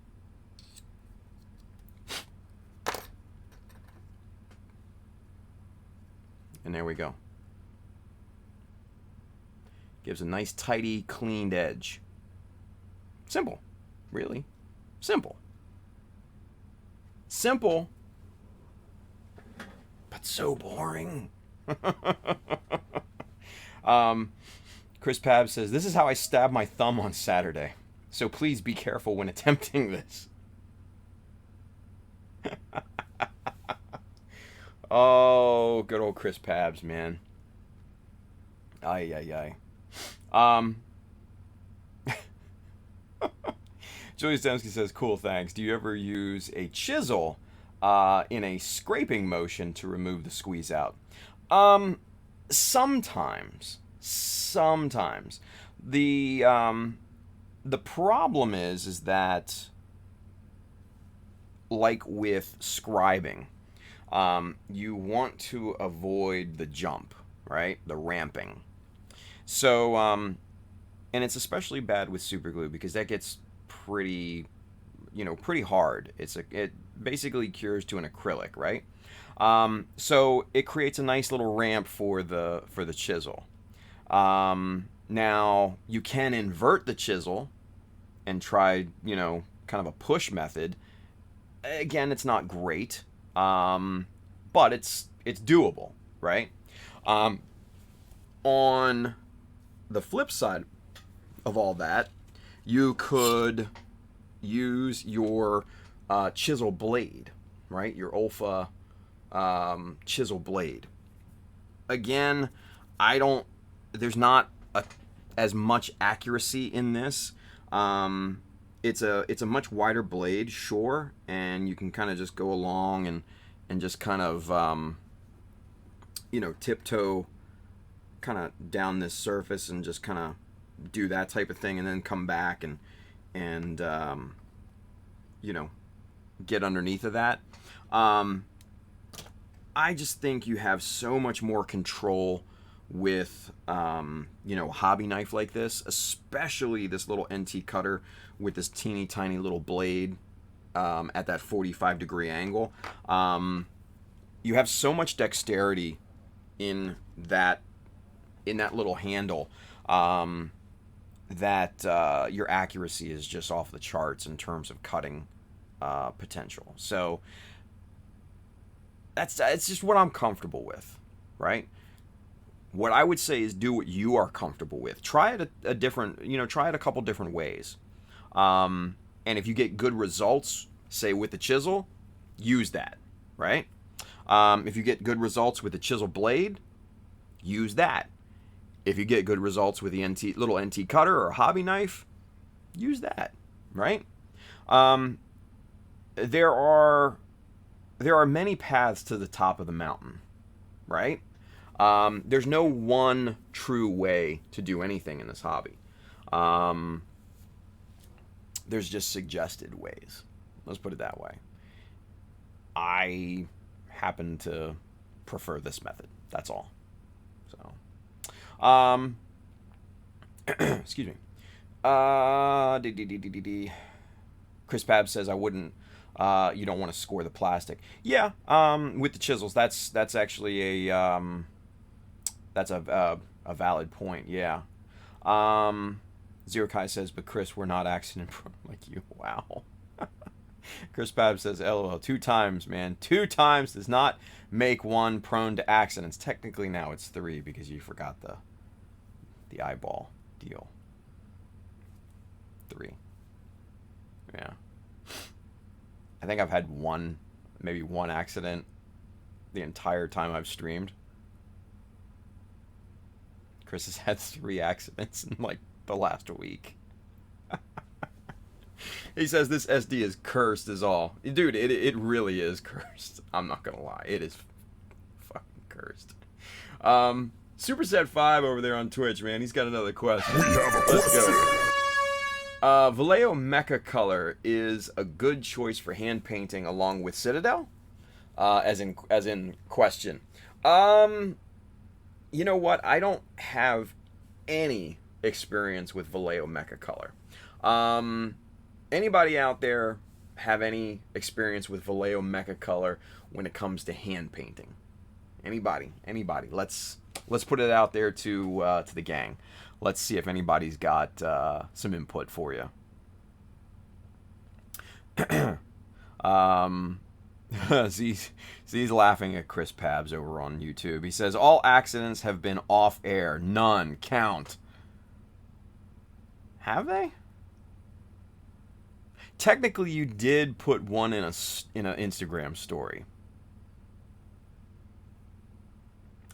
And there we go. Gives a nice, tidy, cleaned edge. Simple. Really. Simple. Simple. But so boring. Chris Pab says, this is how I stabbed my thumb on Saturday. So please be careful when attempting this. Oh, good old Chris Pabs, man. Ay. Julius Dembski says, cool, thanks. Do you ever use a chisel in a scraping motion to remove the squeeze out? Sometimes. The problem is that, like with scribing, you want to avoid the jump, right? The ramping. So, and it's especially bad with super glue because that gets pretty hard. It basically cures to an acrylic, right? So it creates a nice little ramp for the chisel. Now you can invert the chisel and try, kind of a push method. Again, it's not great, but it's doable, right? On the flip side of all that, you could use your chisel blade, right? Your Olfa chisel blade. Again, there's not as much accuracy in this. It's a much wider blade, sure, and you can kind of just go along and just kind of tiptoe kind of down this surface and just kind of do that type of thing, and then come back and get underneath of that. I just think you have so much more control with, hobby knife like this, especially this little NT cutter with this teeny tiny little blade at that 45-degree angle. You have so much dexterity in that little handle that your accuracy is just off the charts in terms of cutting potential. So it's just what I'm comfortable with, right? What I would say is do what you are comfortable with. Try it try it a couple different ways. And if you get good results, say with the chisel, use that, right? If you get good results with the chisel blade, use that. If you get good results with the little NT cutter or hobby knife, use that, right? There are many paths to the top of the mountain, right? There's no one true way to do anything in this hobby. There's just suggested ways. Let's put it that way. I happen to prefer this method. That's all. So, excuse me. Chris Pab says I wouldn't. You don't want to score the plastic. Yeah. With the chisels, that's actually a valid point. Yeah. Zero Kai says, but Chris, we're not accident prone like you. Wow. Chris Pab says, LOL, 2 times, man. 2 times does not make one prone to accidents. Technically now it's 3 because you forgot the eyeball deal. 3. Yeah. I think I've had maybe one accident the entire time I've streamed. Chris has had 3 accidents in like the last week. He says this SD is cursed is all. Dude, it really is cursed. I'm not gonna lie. It is fucking cursed. Superset 5 over there on Twitch, man. He's got another question. Let's go. Vallejo Mecha Color is a good choice for hand painting along with Citadel? As in question. You know what? I don't have any experience with Vallejo Mecha Color. Anybody out there have any experience with Vallejo Mecha Color when it comes to hand painting? Anybody? Let's put it out there to the gang. Let's see if anybody's got some input for you. Z's laughing at Chris Pabs over on YouTube. He says, all accidents have been off air. None count. Have they? Technically, you did put one in an Instagram story.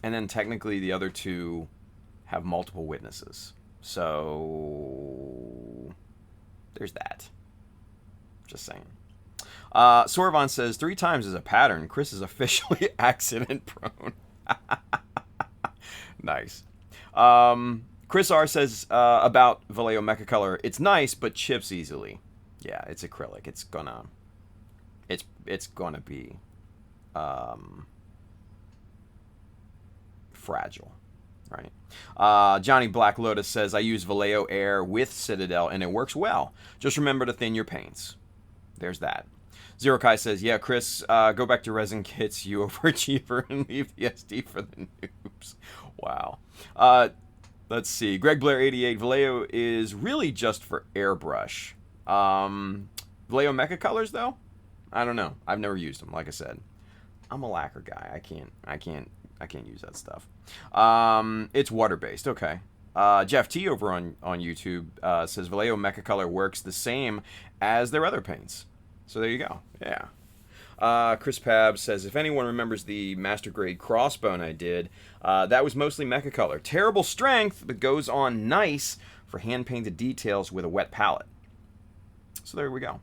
And then technically the other 2 have multiple witnesses. So there's that. Just saying. Sorvon says 3 times is a pattern. Chris is officially accident prone. Nice. Chris R says about Vallejo Mecha Color, it's nice but chips easily. Yeah, it's acrylic. It's gonna be fragile, right? Johnny Black Lotus says, I use Vallejo Air with Citadel and it works well. Just remember to thin your paints. There's that. Zero Kai says, yeah, Chris, go back to resin kits, you overachiever, and leave the SD for the noobs. Wow. Let's see. Greg Blair 88, Vallejo is really just for airbrush. Vallejo Mecha Colors though? I don't know. I've never used them, like I said. I'm a lacquer guy. I can't use that stuff. It's water-based. Okay. Jeff T over on YouTube says Vallejo Mecha Color works the same as their other paints. So there you go. Yeah. Chris Pab says, if anyone remembers the Master Grade Crossbone I did, that was mostly Mecha Color. Terrible strength, but goes on nice for hand-painted details with a wet palette. So there we go.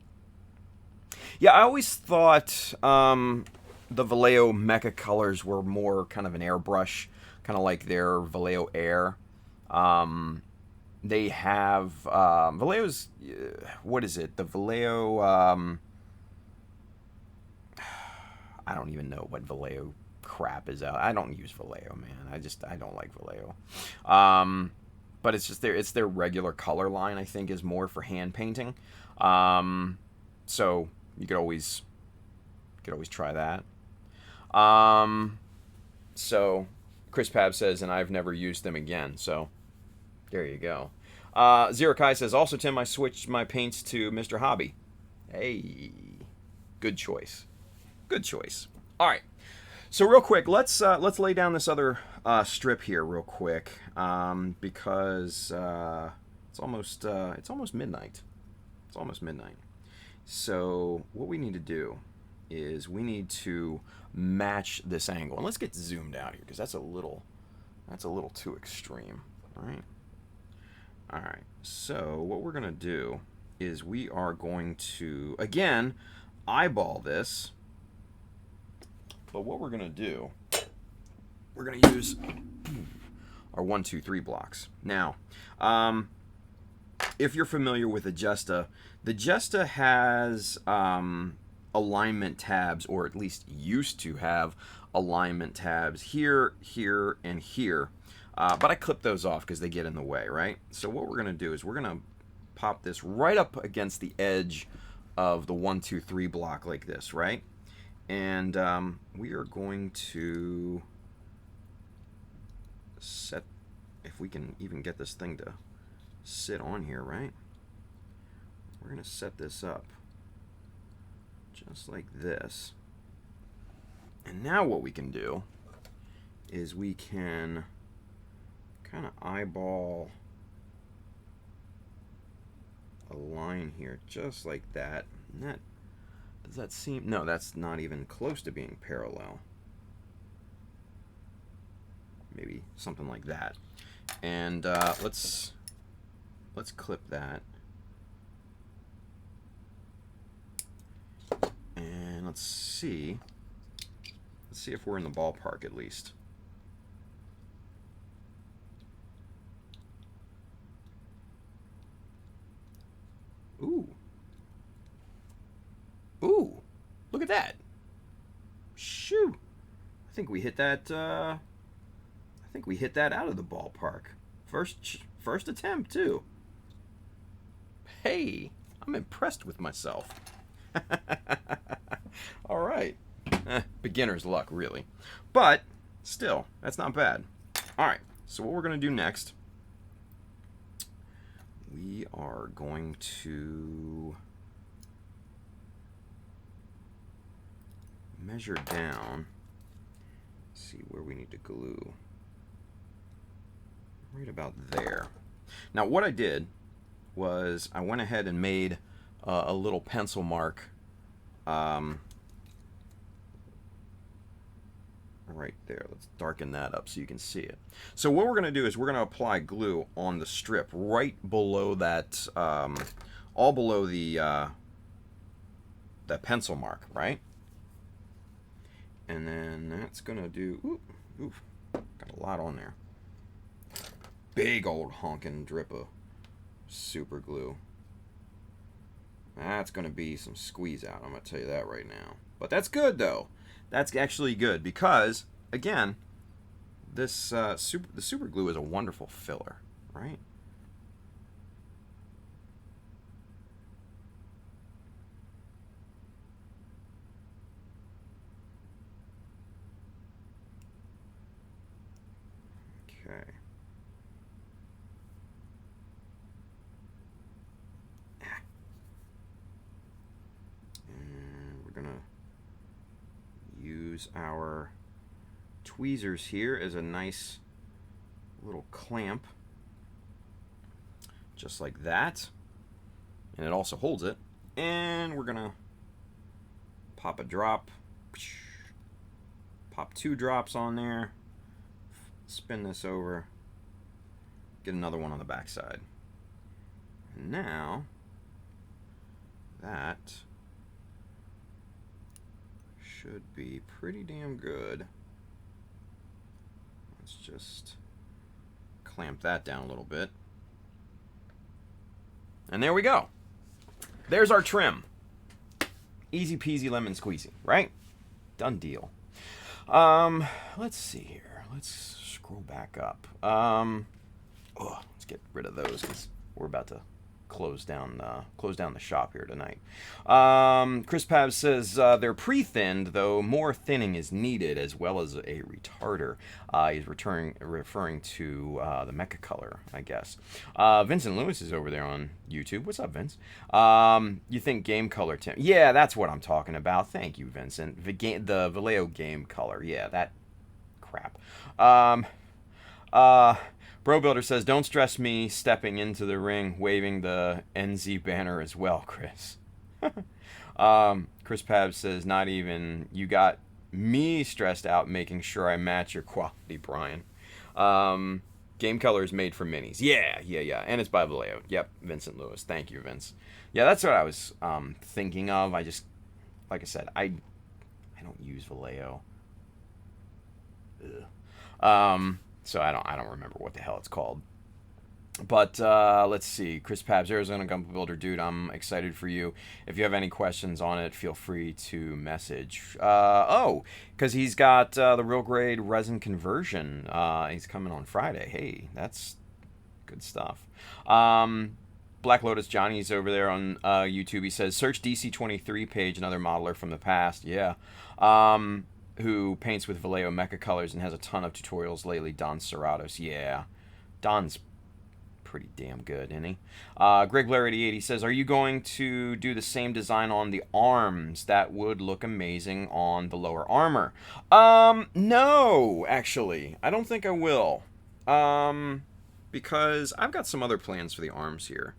Yeah, I always thought the Vallejo Mecha Colors were more kind of an airbrush, kind of like their Vallejo Air. They have Vallejo's, what is it? The Vallejo, I don't even know what Vallejo crap is out. I don't use Vallejo, man. I don't like Vallejo. But it's just their regular color line, I think, is more for hand painting. So you could always try that. So Chris Pab says, and I've never used them again. So there you go. Zero Kai says, also, Tim, I switched my paints to Mr. Hobby. Hey, good choice. Good choice. All right. So real quick, let's lay down this other strip here real quick, because it's almost midnight. It's almost midnight. So what we need to do is we need to match this angle, and let's get zoomed out here because that's a little too extreme. All right. So what we're gonna do is we are going to again eyeball this. But what we're going to do, we're going to use our 1, 2, 3 blocks. Now, if you're familiar with the Gesta has alignment tabs, or at least used to have alignment tabs here, here, and here. But I clip those off because they get in the way, right? So what we're going to do is we're going to pop this right up against the edge of the 1, 2, 3 block like this, right? And we are going to set, if we can even get this thing to sit on here, right? We're going to set this up just like this. And now what we can do is we can kind of eyeball a line here just like that. And that, does that seem... No, that's not even close to being parallel. Maybe something like that. And let's clip that. And let's see if we're in the ballpark at least. Ooh. Ooh, look at that. Shoo. I think we hit that out of the ballpark. First attempt, too. Hey, I'm impressed with myself. All right. Beginner's luck, really. But still, that's not bad. All right, so what we're going to do next, we are going to measure down, see where we need to glue. Right about there. Now what I did was I went ahead and made a little pencil mark right there. Let's darken that up so you can see it. So what we're going to do is we're going to apply glue on the strip right below that, all below the that pencil mark, right? And then that's going to do, oof, got a lot on there. Big old honkin' drip of super glue. That's going to be some squeeze out, I'm going to tell you that right now. But that's good, though. That's actually good because, again, this the super glue is a wonderful filler, right? Okay. And we're gonna use our tweezers here as a nice little clamp, just like that, and it also holds it. And we're gonna pop a drop, pop 2 drops on there, spin this over, get another one on the back side. And now that should be pretty damn good. Let's just clamp that down a little bit. And there we go. There's our trim. Easy peasy lemon squeezy, right? Done deal. Let's see here. Let's scroll back up. Let's get rid of those because we're about to close down the shop here tonight. Chris Pabs says they're pre-thinned, though more thinning is needed, as well as a retarder. He's referring to the Mecha Color, I guess. Vincent Lewis is over there on YouTube. What's up, Vince? You think Game Color, Tim? Yeah, that's what I'm talking about. Thank you, Vincent. The Vallejo Game Color. Yeah, that crap. Bro Builder says, don't stress me stepping into the ring, waving the NZ banner as well, Chris. Chris Pabs says, not even, you got me stressed out making sure I match your quality, Brian. Game Color is made for minis. Yeah. And it's by Vallejo. Yep, Vincent Lewis. Thank you, Vince. Yeah, that's what I was thinking of. I just, like I said, I don't use Vallejo. So I don't remember what the hell it's called. But let's see. Chris Pabs, Arizona Gundam Builder, dude, I'm excited for you. If you have any questions on it, feel free to message. Because he's got the real grade resin conversion. He's coming on Friday. Hey, that's good stuff. Black Lotus Johnny's over there on YouTube. He says, search DC23 page, another modeler from the past. Yeah. Who paints with Vallejo Mecha colors and has a ton of tutorials lately. Don Serratos. Yeah. Don's pretty damn good, isn't he? Greg Blair 88, he says, are you going to do the same design on the arms? That would look amazing on the lower armor. No, actually. I don't think I will. Because I've got some other plans for the arms here.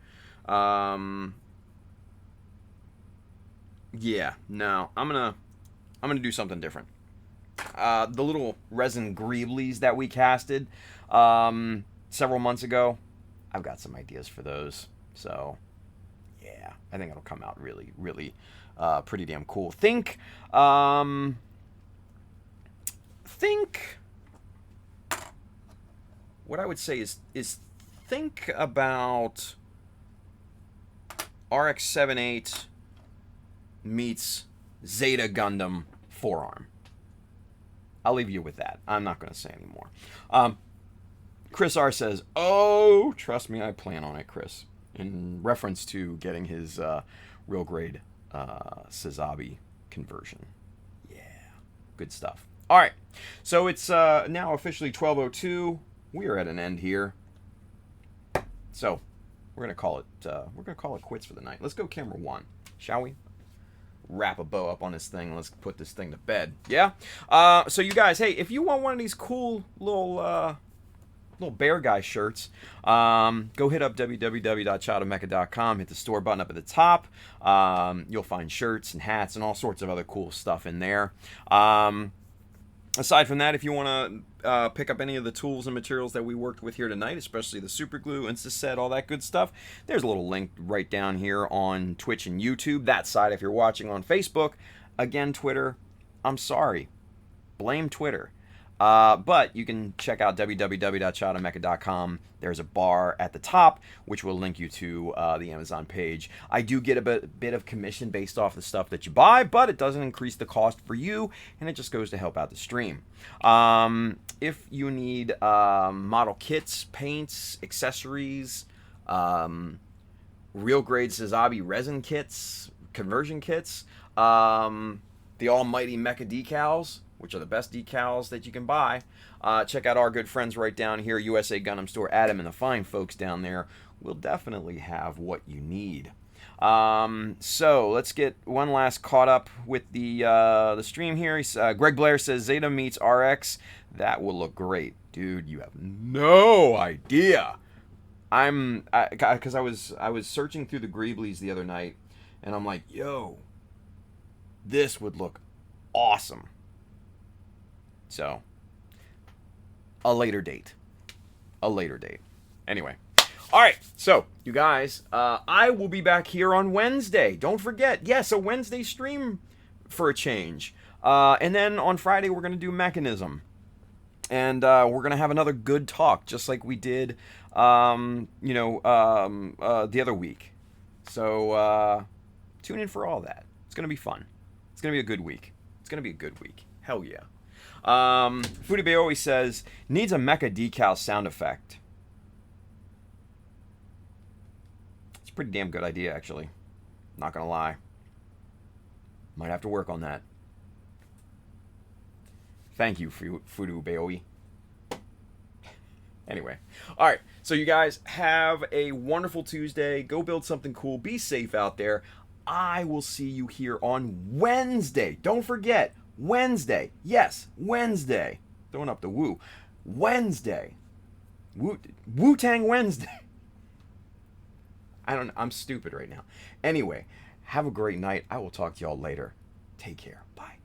Yeah, no. I'm gonna do something different. The little resin greeblies that we casted several months ago, I've got some ideas for those. So, yeah, I think it'll come out really, really pretty damn cool. Think what I would say is think about RX-78 meets Zeta Gundam forearm. I'll leave you with that. I'm not going to say anymore. Chris R says, oh, trust me, I plan on it, Chris. In reference to getting his real grade Sazabi conversion. Yeah, good stuff. All right, so it's now officially 12:02. We are at an end here. So we're gonna call it quits for the night. Let's go camera one, shall we? Wrap a bow up on this thing. Let's put this thing to bed. Yeah. So you guys, hey, if you want one of these cool little bear guy shirts, go hit up www.childofmecha.com. Hit the store button up at the top. You'll find shirts and hats and all sorts of other cool stuff in there. Aside from that, if you want to pick up any of the tools and materials that we worked with here tonight, especially the super glue, Insta-Set, all that good stuff, there's a little link right down here on Twitch and YouTube. That side, if you're watching on Facebook, again, Twitter, I'm sorry. Blame Twitter. But you can check out www.childofmecha.com. There's a bar at the top, which will link you to the Amazon page. I do get a bit of commission based off the stuff that you buy, but it doesn't increase the cost for you, and it just goes to help out the stream. If you need model kits, paints, accessories, real grade Sazabi resin kits, conversion kits, the almighty Mecha Decals, which are the best decals that you can buy. Check out our good friends right down here, USA Gundam Store. Adam and the fine folks down there will definitely have what you need. So let's get one last caught up with the stream here. Greg Blair says Zeta meets RX. That will look great, dude. You have no idea. Because I was searching through the Greeblies the other night, and I'm like, yo, this would look awesome. So, a later date. Anyway. All right. So, you guys, I will be back here on Wednesday. Don't forget. Yes, a Wednesday stream for a change. And then on Friday, we're going to do Mechanism. And we're going to have another good talk, just like we did, the other week. So, tune in for all that. It's going to be fun. It's going to be a good week. It's going to be a good week. Hell yeah. Fudibe always says, needs a Mecha Decal sound effect. It's a pretty damn good idea, actually. Not going to lie. Might have to work on that. Thank you, Fudibe. Anyway. All right. So you guys have a wonderful Tuesday. Go build something cool. Be safe out there. I will see you here on Wednesday. Don't forget, Wednesday. Yes, Wednesday. Throwing up the woo. Wednesday. Wu-Tang Wednesday. I'm stupid right now. Anyway, have a great night. I will talk to y'all later. Take care. Bye.